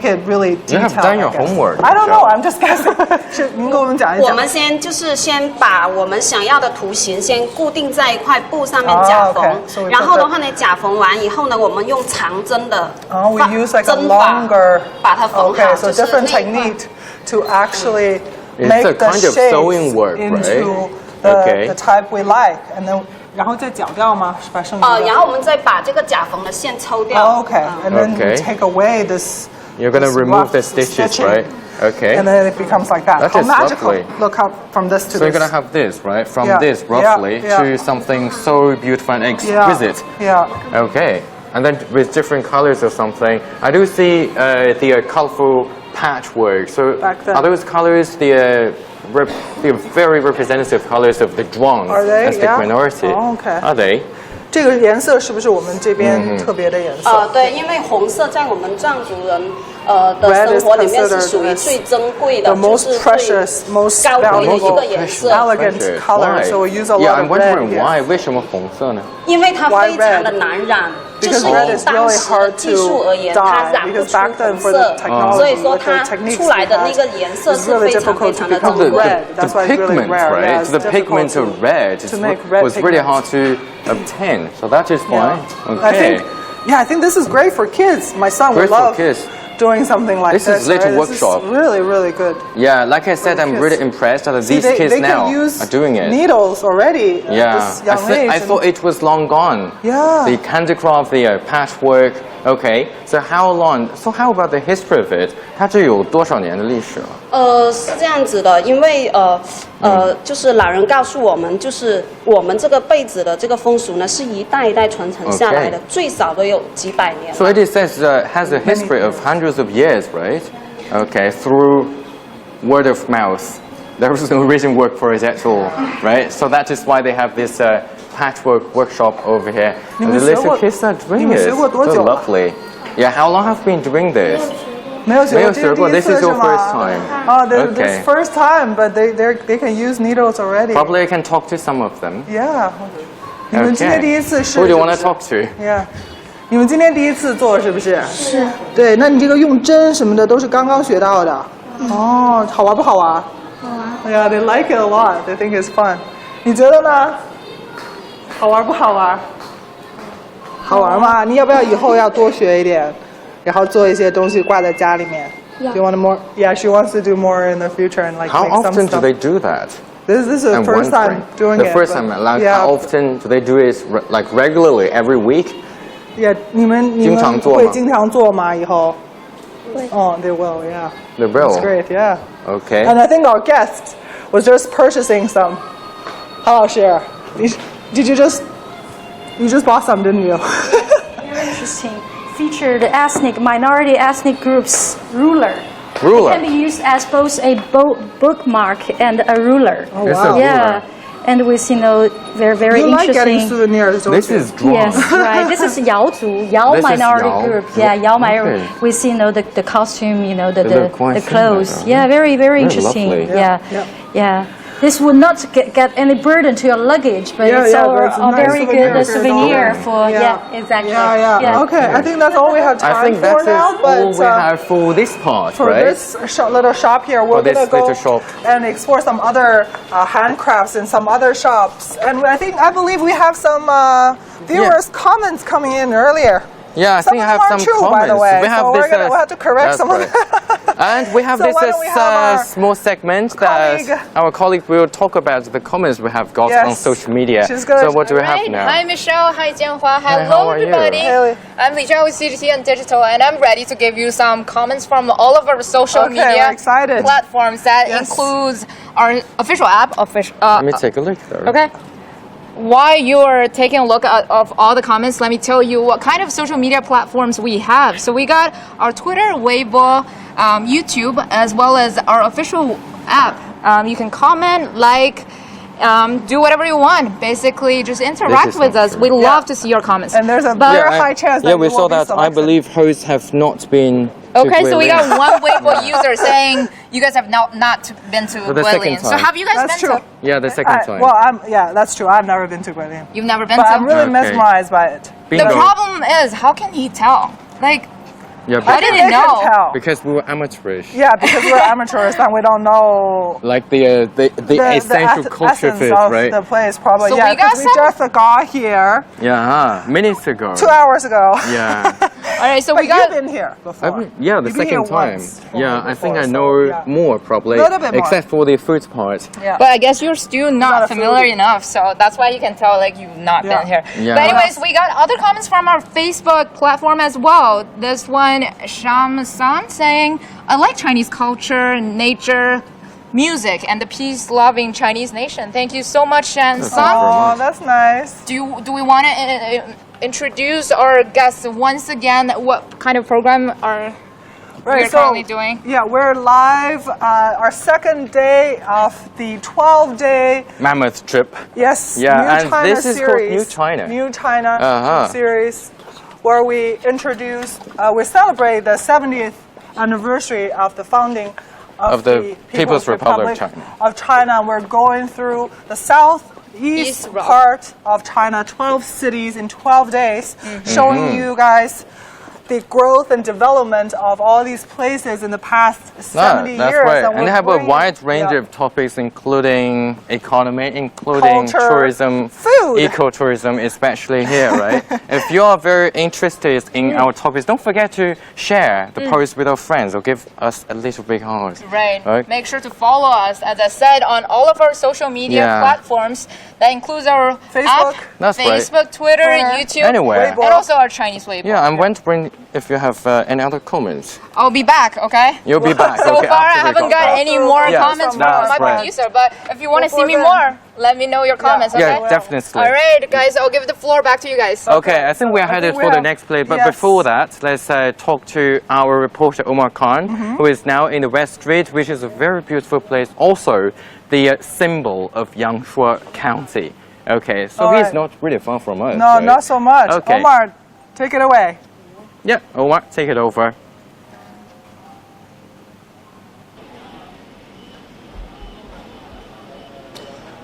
it really detailed. You have done your homework. I don't know. I'm just guessing. 是您给我们讲一讲。我们先把我们想要的图形先固定在一块布上面假缝，然后的话呢，假缝完以后呢，我们用长针的we use like a longer 把它缝好。Okay, so different technique to actually make the kind of sewing work, into the type we like, and then. 然后再绞掉吗？把剩余的。然后我们再把这个假缝的线抽掉。Okay, and then you take away this. You're gonna remove the stitches, right? Okay. And then it becomes like that. That How is magical! lovely. Look how from this to this. So you're gonna have this, right? From this roughly to something so beautiful and exquisite. Yeah. Okay. And then with different colors or something. I do see the colorful patchwork. So are those colors the very representative colors of the Zhuang ethnic minority? Oh, okay. Are they? 这个颜色是不是我们这边特别的颜色？对，因为红色在我们藏族人的生活里面是属于最珍贵的，就是最高贵的一个颜色。Elegant color, so we use a lot of red. Yeah, I'm wondering why? 为什么红色呢？因为它非常的难染，就是以当时的技术而言，它染不出红色，所以说它出来的那个颜色是非常非常的珍贵。The pigment, right? So the pigment of red was really hard to obtain. So that is why. Okay. I think this is great for kids. My son would love doing something like this. This is little right? workshop. This is really, really good. Yeah, like I said, I'm really impressed that these kids now are doing it. Needles already. Yeah, I thought it was long gone. Yeah. The handicraft, the patchwork. Okay, so how long? So how about the history of it? 它这有多少年的历史啊？是这样子的，因为就是老人告诉我们，就是我们这个被子的这个风俗呢，是一代一代传承下来的，最少都有几百年。So it says has a history of hundreds of years, right? Okay, through word of mouth. There was no written word for it at all, right? So that is why they have this patchwork workshop over here. And the little kids are doing it. So lovely. Yeah, how long have you been doing this? 没有学过， This is your first time. Oh, this first time, but they can use needles already. Probably I can talk to some of them. Yeah. 你们今天第一次试 Who do you want to talk to? Yeah. 你们今天第一次做是不是？是。对，那你这个用针什么的都是刚刚学到的。哦，好玩不好玩？好玩。Yeah, they like it a lot. They think it's fun. 你觉得呢？好玩不好玩？好玩吗？你要不要以后要多学一点，然后做一些东西挂在家里面 Yeah. Do you want more? Yeah, she wants to do more in the future and like How make some often stuff. do they do that? This is the first time doing it. The first time, like yeah. how often do they do it? Like regularly, every week? Yeah, 你们会经常做吗？以后？Oh, they will. Yeah. They will. That's great. Yeah. Okay. And I think our guest was just purchasing some. 郝老师 did you just bought some, didn't you? Very interesting. Featured minority ethnic groups ruler. Ruler. It can be used as both a bookmark and a ruler. Oh wow. Yeah. And with very very you interesting. Like getting souvenirs, don't This you? is drawn. Yes, right. This is Yao minority group. Yeah, Yao minority. Okay. We see the costume, the clothes. Similar, yeah, very very interesting. Lovely. Yeah. This would not get any burden to your luggage, but it's a very good souvenir for exactly. Yeah. Okay, I think that's all we have time I think for that's now. all we have for this part, for right? this little shop here, we're gonna go and explore some other handcrafts in some other shops. And I believe we have some viewers' comments coming in earlier. Yeah, I think I have some true, comments. By the way. We have so we'll have to correct some of them. And we have So this why don't we have small segment that our colleague will talk about the comments we have got on social media. So what do we have now? Hi Michelle, hi Jianhua, Hi, hello how are you? everybody. Hey. I'm Li Zhao with CGTN Digital and I'm ready to give you some comments from all of our social media we're excited. platforms that includes our official app. Let me take a look though. Okay. While you are taking a look at of all the comments, let me tell you what kind of social media platforms we have. So we got our Twitter, Weibo, YouTube, as well as our official app. You can comment, like, do whatever you want. Basically, just interact with us. We love to see your comments. And there's a very high chance that we saw that. I believe hosts have not been. Okay, so we got one Weibo user saying you guys have not been to Guilin. So have you guys been to? Yeah, the second time. Well, that's true. I've never been to Guilin. You've never been but to? I'm really mesmerized by it. The problem is, how can he tell? Like, Yeah, I didn't know. Because we were amateurish. Yeah, because we're amateurs and we don't know like the essential culture of it, right? The place probably. So yeah, we got we just got here. Yeah, minutes ago. 2 hours ago. Yeah. All right, so but we got. You've been here before. Yeah, the second time. Yeah, I think I know more probably. A little bit more. Except for the food part. Yeah. But I guess you're still not familiar enough, so that's why you can tell like you've not been here. Yeah. But anyways, we got other comments from our Facebook platform as well. This one, Sham-san saying, I like Chinese culture, nature, music, and the peace-loving Chinese nation. Thank you so much, Shan-san. Oh, that's nice. Do we want to introduce our guests once again? What kind of program are we currently doing? Yeah, we're live. Our second day of the 12-day mammoth trip. Yes. Yeah, New and China this is called series, New China. New China series, where we introduce, we celebrate the 70th anniversary of the founding of the People's Republic of China. We're going through the southeast part of China, 12 cities in 12 days, showing you guys the growth and development of all these places in the past 70 that's years. Right. And they have a wide range of topics, including economy, including culture, tourism, food, ecotourism, especially here, right? If you are very interested in our topics, don't forget to share the post with our friends or give us a little big heart. Right. Make sure to follow us, as I said, on all of our social media platforms. That includes our Facebook, Facebook, Twitter, YouTube, anywhere. and also our Chinese Weibo. Yeah, I'm going to bring, if you have any other comments. I'll be back, okay? You'll be back. So far, I haven't got any more comments from my producer, but if you want to see me more, let me know your comments, okay? Yeah, definitely. All right, guys, I'll give the floor back to you guys. Okay, I think we're headed for the next place, but before that, let's talk to our reporter Omar Khan, who is now in the West Street, which is a very beautiful place, also the symbol of Yangshuo County. Okay, so he's not really far from us. No, right? not so much. Okay. Omar, take it away. Yeah, Omar, take it over.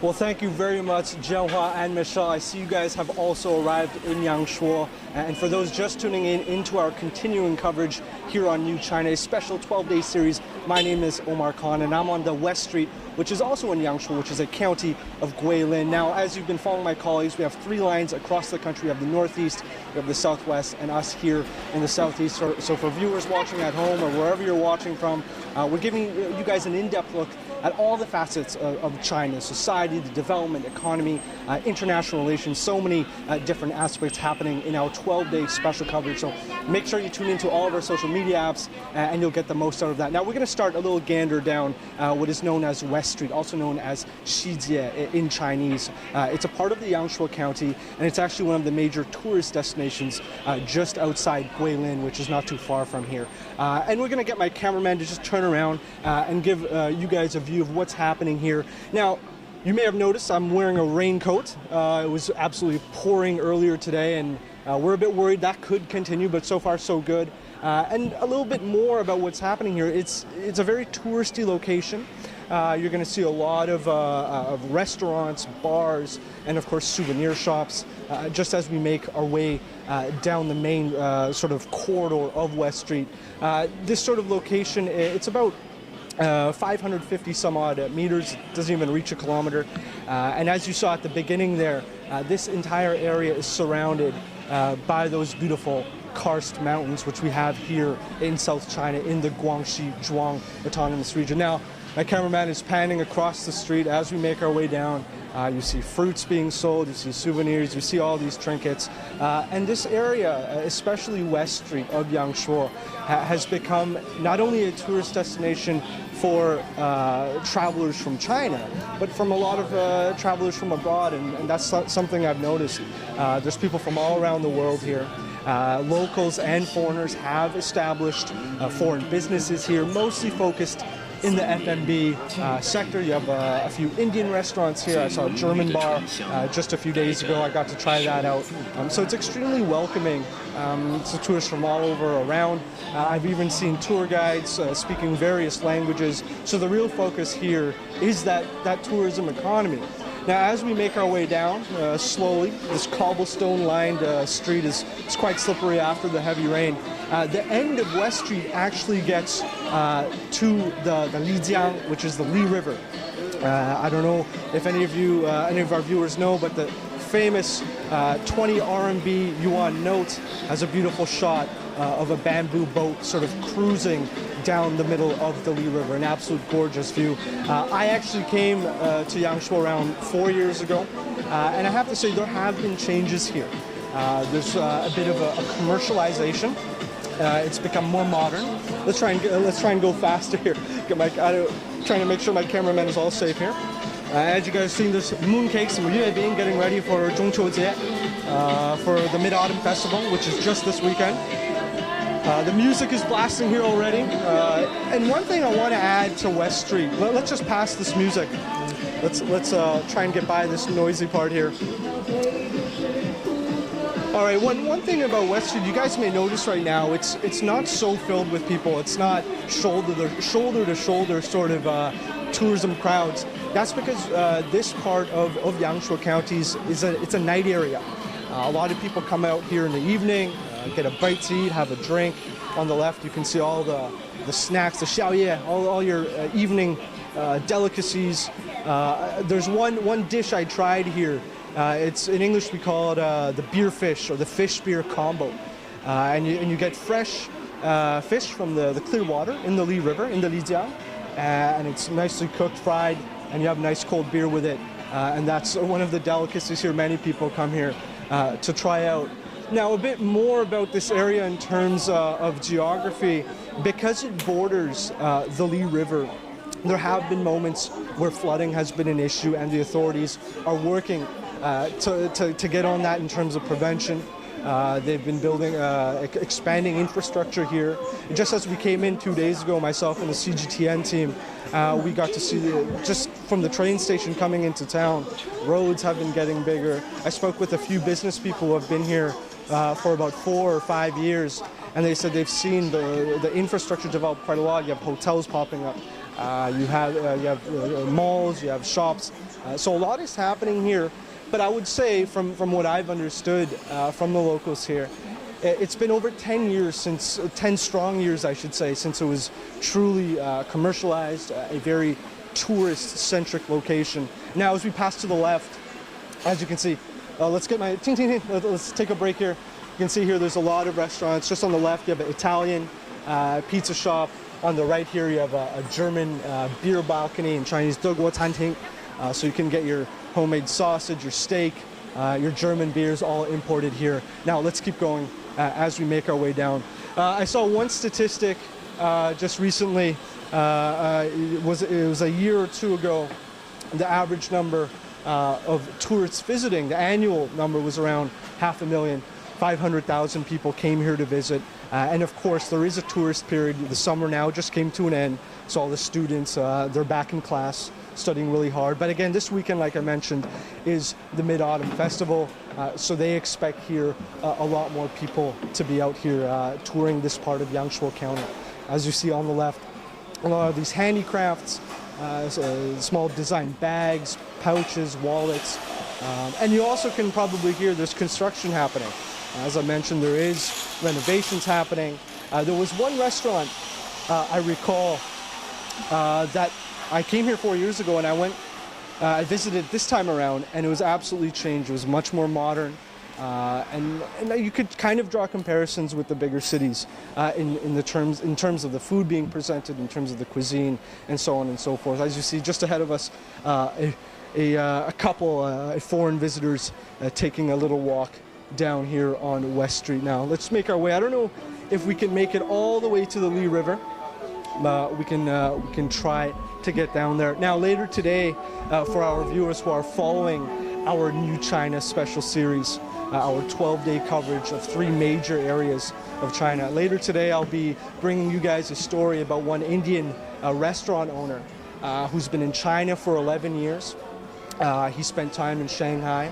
Well, thank you very much, Jianhua and Michelle. I see you guys have also arrived in Yangshuo. And for those just tuning in into our continuing coverage here on New China, a special 12-day series, my name is Omar Khan, and I'm on the West Street, which is also in Yangshuo, which is a county of Guilin. Now, as you've been following my colleagues, we have 3 lines across the country. We have the Northeast, we have the Southwest, and us here in the Southeast. So for viewers watching at home or wherever you're watching from, we're giving you guys an in-depth look at all the facets of China, society, the development, economy, international relations, so many different aspects happening in our 12-day special coverage. So make sure you tune into all of our social media apps and you'll get the most out of that. Now we're going to start a little gander down what is known as West Street, also known as Xijie in Chinese. It's a part of the Yangshuo County, and it's actually one of the major tourist destinations just outside Guilin, which is not too far from here. And we're going to get my cameraman to just turn around and give you guys a view of what's happening here. Now, you may have noticed I'm wearing a raincoat. It was absolutely pouring earlier today, and we're a bit worried that could continue, but so far so good. And a little bit more about what's happening here. It's a very touristy location. You're going to see a lot of restaurants, bars, and of course souvenir shops, just as we make our way down the main sort of corridor of West Street. This sort of location, it's about 550 some odd meters, doesn't even reach a kilometer. And as you saw at the beginning there, this entire area is surrounded by those beautiful karst mountains, which we have here in South China in the Guangxi Zhuang Autonomous Region. Now, my cameraman is panning across the street as we make our way down. You see fruits being sold, you see souvenirs, you see all these trinkets. And this area, especially West Street of Yangshuo, has become not only a tourist destination for travelers from China, but from a lot of travelers from abroad, and that's something I've noticed. There's people from all around the world here. Locals and foreigners have established foreign businesses here, mostly focused in the F&B sector. You have a few Indian restaurants here. I saw a German bar just a few days ago. I got to try that out. So it's extremely welcoming to tourists from all over around. I've even seen tour guides speaking various languages. So the real focus here is that tourism economy. Now, as we make our way down slowly, this cobblestone-lined street is quite slippery after the heavy rain. The end of West Street actually gets to the Lijiang, which is the Li River. I don't know if any of our viewers know, but the famous 20 RMB yuan note has a beautiful shot of a bamboo boat sort of cruising down the middle of the Li River, an absolute gorgeous view. I actually came to Yangshuo around 4 years ago, and I have to say there have been changes here. There's a bit of a commercialization. It's become more modern. Let's try and go faster here. Trying to make sure my cameraman is all safe here. As you guys have seen, there's mooncakes and yuebing getting ready for Zhongqiujie, for the Mid-Autumn Festival, which is just this weekend. The music is blasting here already. And one thing I want to add to West Street, let's just pass this music. Let's try and get by this noisy part here. All right, one thing about West Street, you guys may notice right now, it's not so filled with people. It's not shoulder to shoulder sort of tourism crowds. That's because this part of Yangshuo County it's a night area. A lot of people come out here in the evening, get a bite to eat, have a drink. On the left, you can see all the snacks, the xiaoye, all your evening delicacies. There's one dish I tried here. It's in English we call it the beer fish or the fish beer combo, and you get fresh fish from the clear water in the Li River in the Lijiang, and it's nicely cooked, fried, and you have nice cold beer with it. And that's one of the delicacies here. Many people come here to try out. Now, a bit more about this area in terms of geography. Because it borders the Li River, there have been moments where flooding has been an issue, and the authorities are working to get on that in terms of prevention. They've been building, expanding infrastructure here. Just as we came in 2 days ago, myself and the CGTN team, we got to see, just from the train station coming into town, roads have been getting bigger. I spoke with a few business people who have been here for about 4 or 5 years, and they said they've seen the infrastructure develop quite a lot. You have hotels popping up, you have malls, you have shops. So a lot is happening here. But I would say, from what I've understood from the locals here, it's been over 10 years since, 10 strong years, I should say, since it was truly commercialized, a very tourist-centric location. Now, as we pass to the left, as you can see, let's get my let's take a break here. You can see here there's a lot of restaurants. Just on the left, you have an Italian pizza shop. On the right here, you have a German beer balcony in Chinese, 德国餐厅. So you can get your homemade sausage, your steak, your German beers, all imported here. Now let's keep going as we make our way down. I saw one statistic just recently. It was a year or two ago. The average number of tourists visiting, the annual number was around 500,000. 500,000 people came here to visit. And of course, there is a tourist period. The summer now just came to an end. So all the students, they're back in class, studying really hard. But again, this weekend, like I mentioned, is the Mid-Autumn Festival. So they expect here a lot more people to be out here touring this part of Yangshuo County. As you see on the left, a lot of these handicrafts, small design bags, pouches, wallets. And you also can probably hear there's construction happening. As I mentioned, there is renovations happening. There was one restaurant I recall that I came here 4 years ago, and I visited this time around, and it was absolutely changed. It was much more modern, and you could kind of draw comparisons with the bigger cities in terms of the food being presented, in terms of the cuisine, and so on and so forth. As you see, just ahead of us, a couple foreign visitors taking a little walk down here on West Street. Now let's make our way. I don't know if we can make it all the way to the Li River. We can try to get down there. Now later today, for our viewers who are following our New China special series, our 12-day coverage of 3 major areas of China. Later today, I'll be bringing you guys a story about one Indian restaurant owner who's been in China for 11 years. He spent time in Shanghai,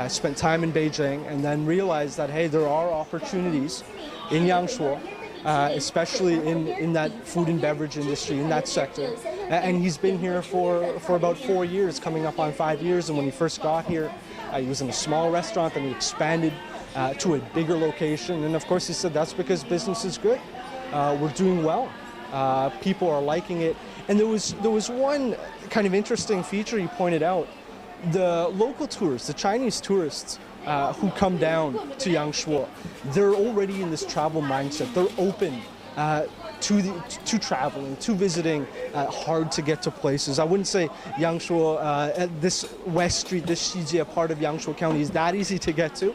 spent time in Beijing, and then realized that, hey, there are opportunities in Yangshuo, especially in that food and beverage industry, in that sector. And he's been here for about 4 years, coming up on 5 years. And when he first got here, he was in a small restaurant, then he expanded to a bigger location. And of course, he said that's because business is good. We're doing well. People are liking it. And there was one kind of interesting feature he pointed out. The local tourists, the Chinese tourists who come down to Yangshuo, they're already in this travel mindset. They're open to traveling, to visiting hard to get to places. I wouldn't say Yangshuo, this West Street, this Xijie part of Yangshuo County is that easy to get to.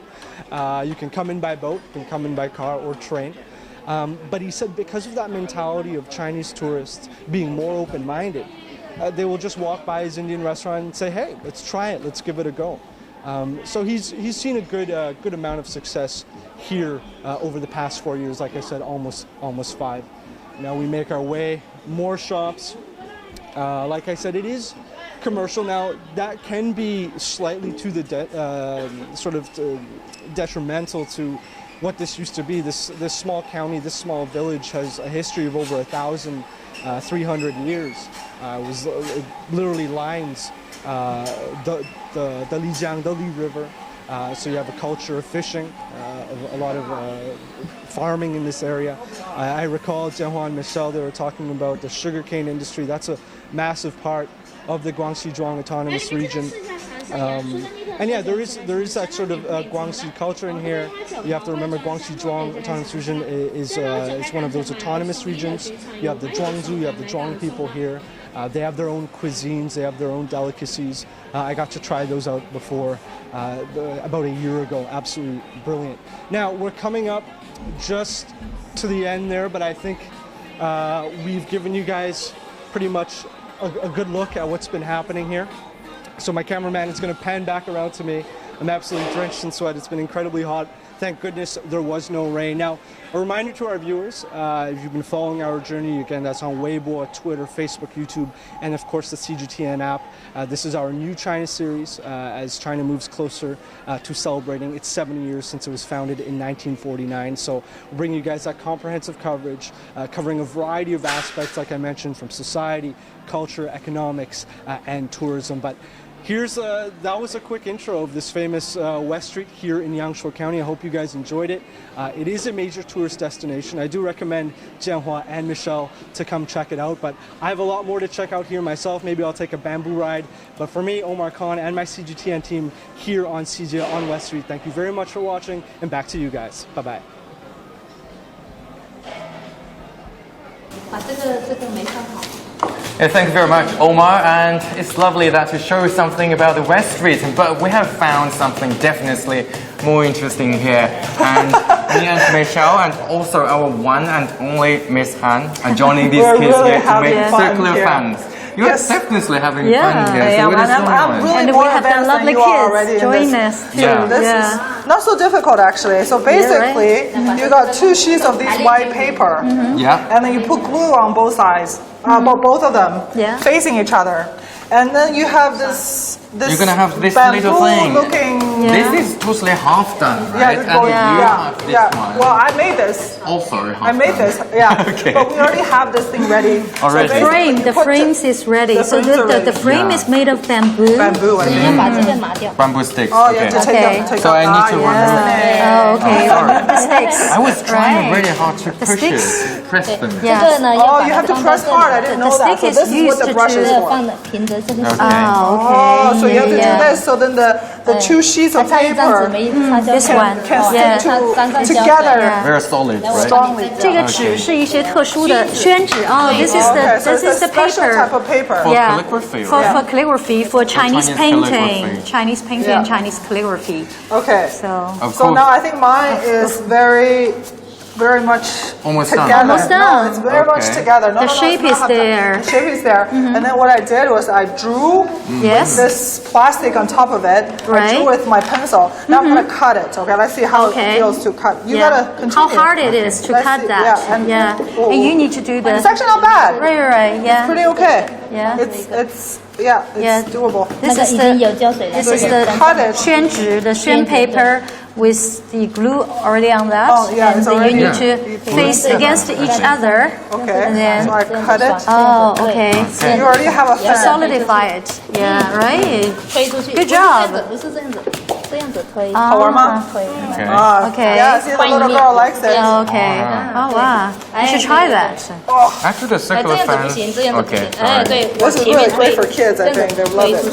You can come in by boat, you can come in by car or train. But he said because of that mentality of Chinese tourists being more open-minded, they will just walk by his Indian restaurant and say, hey, let's try it, let's give it a go. So he's seen a good amount of success here over the past 4 years, like I said, almost 5. Now we make our way, more shops. Like I said, it is commercial. Now that can be slightly to the detrimental to what this used to be. This small county, this small village has a history of over 1,300 years. It was literally lines the Lijiang, the Li River, So you have a culture of fishing, a lot of farming in this area. I recall Jianhua and Michelle, they were talking about the sugarcane industry. That's a massive part of the Guangxi Zhuang Autonomous Region. And yeah, there is that sort of Guangxi culture in here. You have to remember Guangxi Zhuang Autonomous Region is it's one of those autonomous regions. You have the Zhuangzu, you have the Zhuang people here. They have their own cuisines, they have their own delicacies. I got to try those out before, about a year ago. Absolutely brilliant. Now, we're coming up just to the end there, but I think we've given you guys pretty much a good look at what's been happening here. So my cameraman is going to pan back around to me. I'm absolutely drenched in sweat. It's been incredibly hot. Thank goodness there was no rain. Now, a reminder to our viewers, if you've been following our journey, again, that's on Weibo, Twitter, Facebook, YouTube, and of course the CGTN app. This is our new China series as China moves closer to celebrating its 70 years since it was founded in 1949. So we'll bring you guys that comprehensive coverage, covering a variety of aspects, like I mentioned, from society, culture, economics, and tourism. But that was a quick intro of this famous West Street here in Yangshuo County. I hope you guys enjoyed it. It is a major tourist destination. I do recommend Jianhua and Michelle to come check it out, but I have a lot more to check out here myself. Maybe I'll take a bamboo ride. But for me, Omar Khan, and my CGTN team here on CJ on West Street, thank you very much for watching, and back to you guys. Bye-bye. Yeah, thank you very much, Omar, and it's lovely that you show something about the West Street, but we have found something definitely more interesting here. And me and Michelle, and also our one and only Miss Han, are joining these kids really here to make circular here. fans. You're definitely having fun here. Yeah, so I'm really and more we have the advanced lovely than you are already kids in join this. us too. This is not so difficult actually. So basically, you got two sheets of this white paper, and then you put glue on both sides, both of them, facing each other, and then you have this. You're gonna have this little thing. This is totally half done, right? Well, I made this. Also half I made this, Okay. But we already have this thing ready. Already. The frames is ready. So the frame is made of bamboo. Bamboo, I think. Bamboo sticks. Oh, you have to take them. So I need to remove it. Oh, okay. The sticks. I was trying really hard to push sticks. it, press them. Oh, you have to press hard. I didn't know that. So this is what the brush is for. Okay. So you have to do this. So then the two sheets of paper this one can stick together. Very solid, right? Strongly. 这个纸是一些特殊的宣纸。Oh, this is the special type of paper. Yeah. Calligraphy, For right? calligraphy, for Chinese painting, calligraphy. and Chinese calligraphy. Okay. So now I think mine is very much almost together. done. Almost done. No, it's very much together. The shape is there. The shape is there. And then what I did was I drew with this plastic on top of it. I drew with my pencil. Now I'm going to cut it. Okay, let's see how it feels to cut. You gotta continue. How hard it is to cut that. And you need to do the. It's actually not bad. Right. Yeah. It's pretty okay. Yeah. It's doable. This is the 宣纸, the 宣 paper with the glue already on that. Oh, yeah, and it's then already you need to face against each other. Okay. And then, so I cut it. Oh, okay. So you already have a fan. Solidify it. Yeah, right. Good job. 好玩吗? Okay. Yeah, see, the little girl likes it. Okay. Oh, wow. You should try that. Actually, the circular fan. Okay. This is really great for kids, I think. They love it.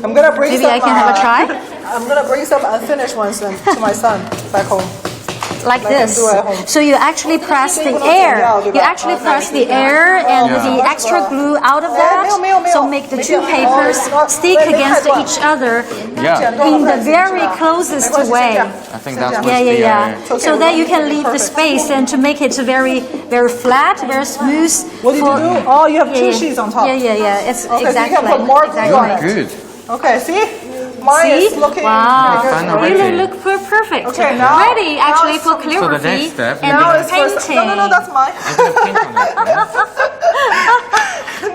I'm gonna bring Maybe some. I can have a try. I'm gonna bring some unfinished ones then to my son back home. Like this. So you actually press the air. You actually press the air and the extra glue out of that. So make the two papers stick against each other in the very closest way. I think that's So that you can leave the space and to make it very flat, very smooth. What did you do? Oh, you have two sheets on top. Yeah. It's okay, exactly. So you can put more glue on it. Good. Okay, see? Mine is looking really look perfect. Okay, now ready actually for calligraphy so the next step, and painting. No, that's mine.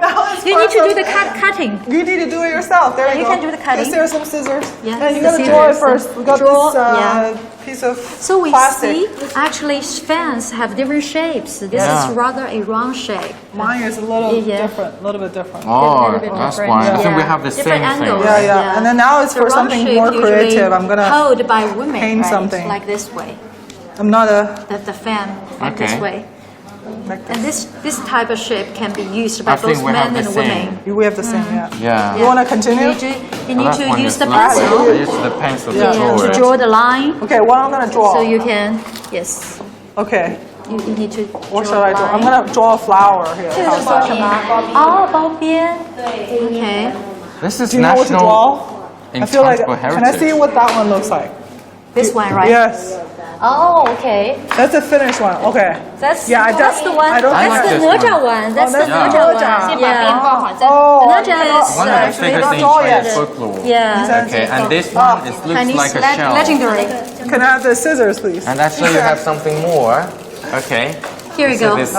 Now it's You need to do the cutting. You need to do it yourself. There you go. You can do the cutting. Yes, there are some scissors. Yeah, And you the gotta draw it scissors. first. We got this piece of So we plastic. see actually fans have different shapes. This Yeah. is rather a round shape. Mine is a little different, a little bit different. Oh, bit that's different. why. Yeah. So we have the Different same thing. angles. Yeah. And then now it's The for round something shape more usually creative. I'm gonna held by women, paint right? something. Like this way. I'm not a. The fan like this Okay. way. And this type of shape can be used by I think both we have men the and same. women. We have the same, yeah. Yeah. You want to continue? You need That to one use is the lovely. pencil. I use the pencil to draw to it. draw the line. Okay, what I'm gonna draw. So you can, yes. Okay. You need to. What should I draw? I'm gonna draw a flower here. How's that? 哦，包边。Okay. This is Do you know what to national draw? I feel like. intangible Can I see heritage. what that one looks like? This one, right? Yes. Oh, okay. That's the finished one. Okay. That's that's the one. I don't That's like the this哪吒one. one. That's the that's哪the吒哪吒. one. Yeah. Oh,哪吒is One of the figures in Chinese folklore. Yeah. Okay, and this one it looks Chinese like a shell. legendary. Can I have the scissors, please? And actually you have something more. Okay. Here we So go. this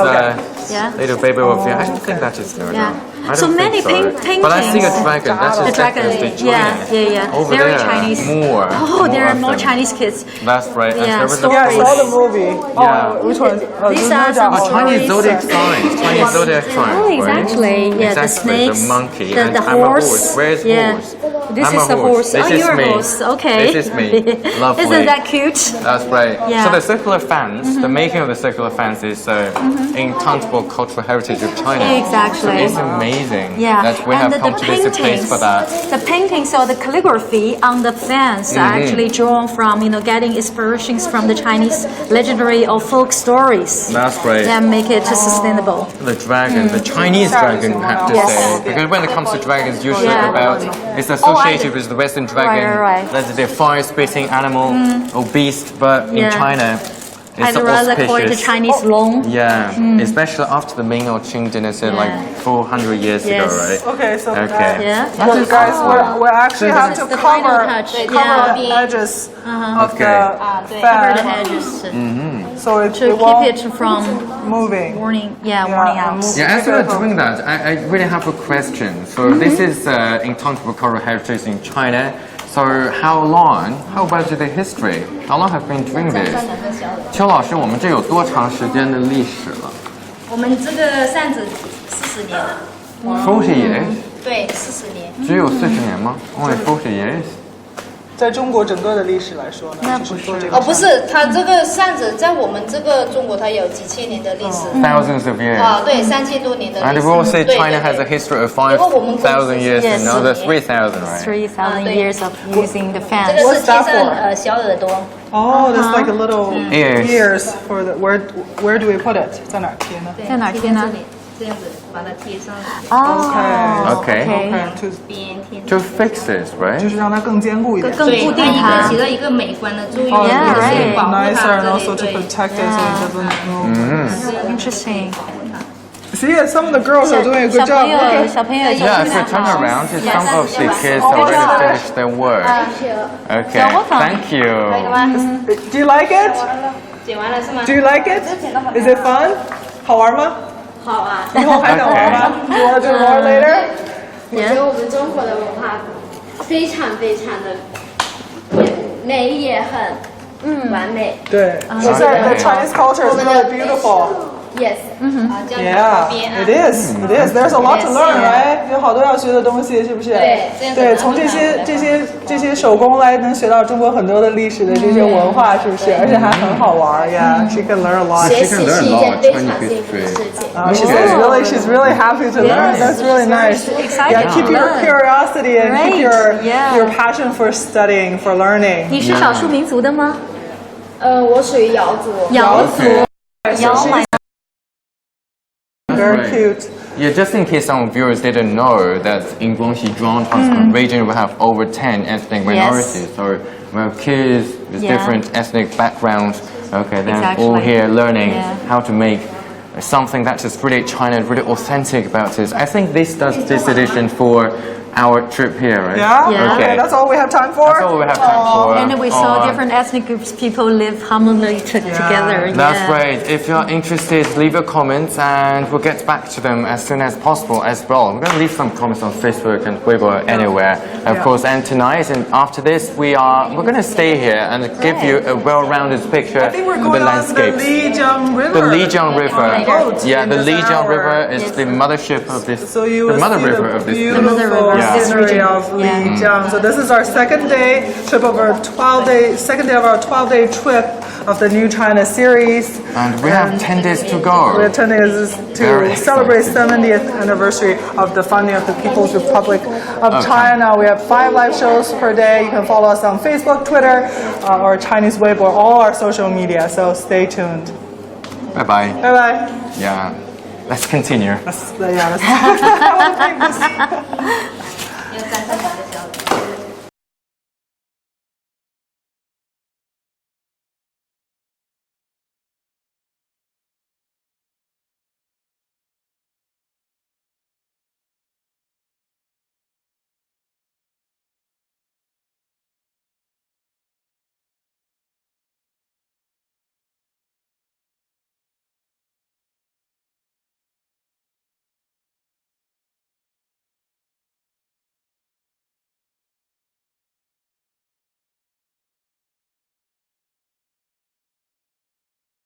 Yeah. little baby over here. I don't think that is Naruto. Yeah. I don't So think many so. paintings. But I see a dragon. That The is dragon. definitely Yeah, Chinese. yeah. Over Very there, Chinese. more. Oh, there are of more them. Chinese kids. That's right. And Yeah, there was a stories. Yeah, I place- saw the movie. Yeah. Oh, which one? Oh, These the are哪some吒Oh, one. Chinese zodiac signs. Chinese zodiac signs. Oh, exactly. Right? Yeah, the Exactly. snakes, The monkey. the and I'm horse. a horse. Where's Yeah. horse? This I'm is a the horse. This Oh, is you're a me. horse. Okay. This is me. Lovely. Isn't that cute? That's right. Yeah. So the circular fans, the making of the circular fans is intangible cultural heritage of China. Exactly. So it's amazing Yeah, that we and have the come to this place for that. The paintings or the calligraphy on the fans are actually drawn from, getting inspirations from the Chinese legendary or folk stories. That's right. And make it sustainable. The dragon, the Chinese dragon, I have to Yes. say. Because when it comes to dragons, usually Yeah. it's associated with the Western dragon. Right. That's the fire-spitting animal or beast, but in Yeah. China, it's I'd rather call it the auspicious. Chinese long. Yeah, especially after the Ming or Qing dynasty, like 400 years ago, Yes. right? Okay, so Okay. Yeah. Well, guys, we actually have to the final cover touch. cover Yeah. the edges of Okay. the Cover the fan, edges so it to won't keep it from moving. warning. Yeah, Yeah, warning and out. move- Yeah, as you're doing that, I really have a question. So this is intangible cultural heritage in China. So how about the history? How long have you been doing this? 邱老师，我们这有多长时间的历史了我们这个扇子40年了。 ？40 years？对，40年。只有40年吗？Only 40 years？在中国整个的历史来说呢，就是说这个哦，不是，它这个扇子在我们这个中国，它有几千年的历史。 Thousands of years. 啊，对，3000多年的历 And 史。 we will say 对 China 对 has a 对 history of 因为我们公司 5,000 years and Yes. another 3,000, right? 3,000 years of using the 这 fans. 个是天上小耳朵。 Oh, there's like a little Ears. ears for the where do we put it? 在哪儿贴呢？在哪儿贴呢？这样子把它贴上。哦 Okay. Okay. 边贴。 To fix this, right? 就是让它更坚固一点。更固定它。起到一个美观的作用， Oh, 也 Yeah, 是 right. 保护 nicer 它 and 这 also 里 to 对。 protect it so it doesn't move. Interesting. See, some of the girls are doing a good 小 job. 朋友， Look 小朋友 Yeah, if you turn around, some of the kids already finished their work. Okay, thank you. at- Do you like it? 剪完了是吗？ Do you like it? Is it fun? 好玩吗？好啊。以后还想玩吗？Do you want to do more later? 我觉得我们中国的文化非常非常的美，也很完美。对， the Chinese culture is really beautiful. Yes. Yeah, it is. It is. There's a lot to learn, right? 有好多要学的东西，是不是？对，从这些手工来能学到中国很多的历史的这些文化，是不是？而且还很好玩。Yeah, she can learn a lot. She can learn a lot Chinese history. She's really happy to learn. That's really nice. Yeah, keep your curiosity and keep your passion for studying, for learning. 你是少数民族的吗？我属于瑶族。瑶族。瑶买。 Very cute. Yeah, just in case some viewers didn't know that in Guangxi Zhuang Autonomous Region we have over 10 ethnic minorities. So we have kids with different ethnic backgrounds. Okay, they're all here learning how to make something that is really China, really authentic about this. I think this does this edition for our trip here, right? Yeah? Okay, that's all we have time for? That's all we have time for. And we saw different ethnic groups, people live harmoniously together. That's great. If you're interested, leave your comments and we'll get back to them as soon as possible as well. I'm going to leave some comments on Facebook and Weibo anywhere, of course. And tonight and after this, we're going to stay here and give you a well-rounded picture of the landscape. The Lijiang River. The Lijiang River. Yeah, the Lijiang River is the mothership of this. So you will see the beautiful scenery of Lijiang. So this is our second day of our 12-day trip of the New China series. And we have 10 days to go. We have 10 days to celebrate 70th anniversary of the founding of the People's Republic of China. We have 5 live shows per day. You can follow us on Facebook, Twitter, or Chinese Weibo, all our social media. So stay tuned. Bye-bye. Bye-bye. Yeah. Let's continue. I want to take this.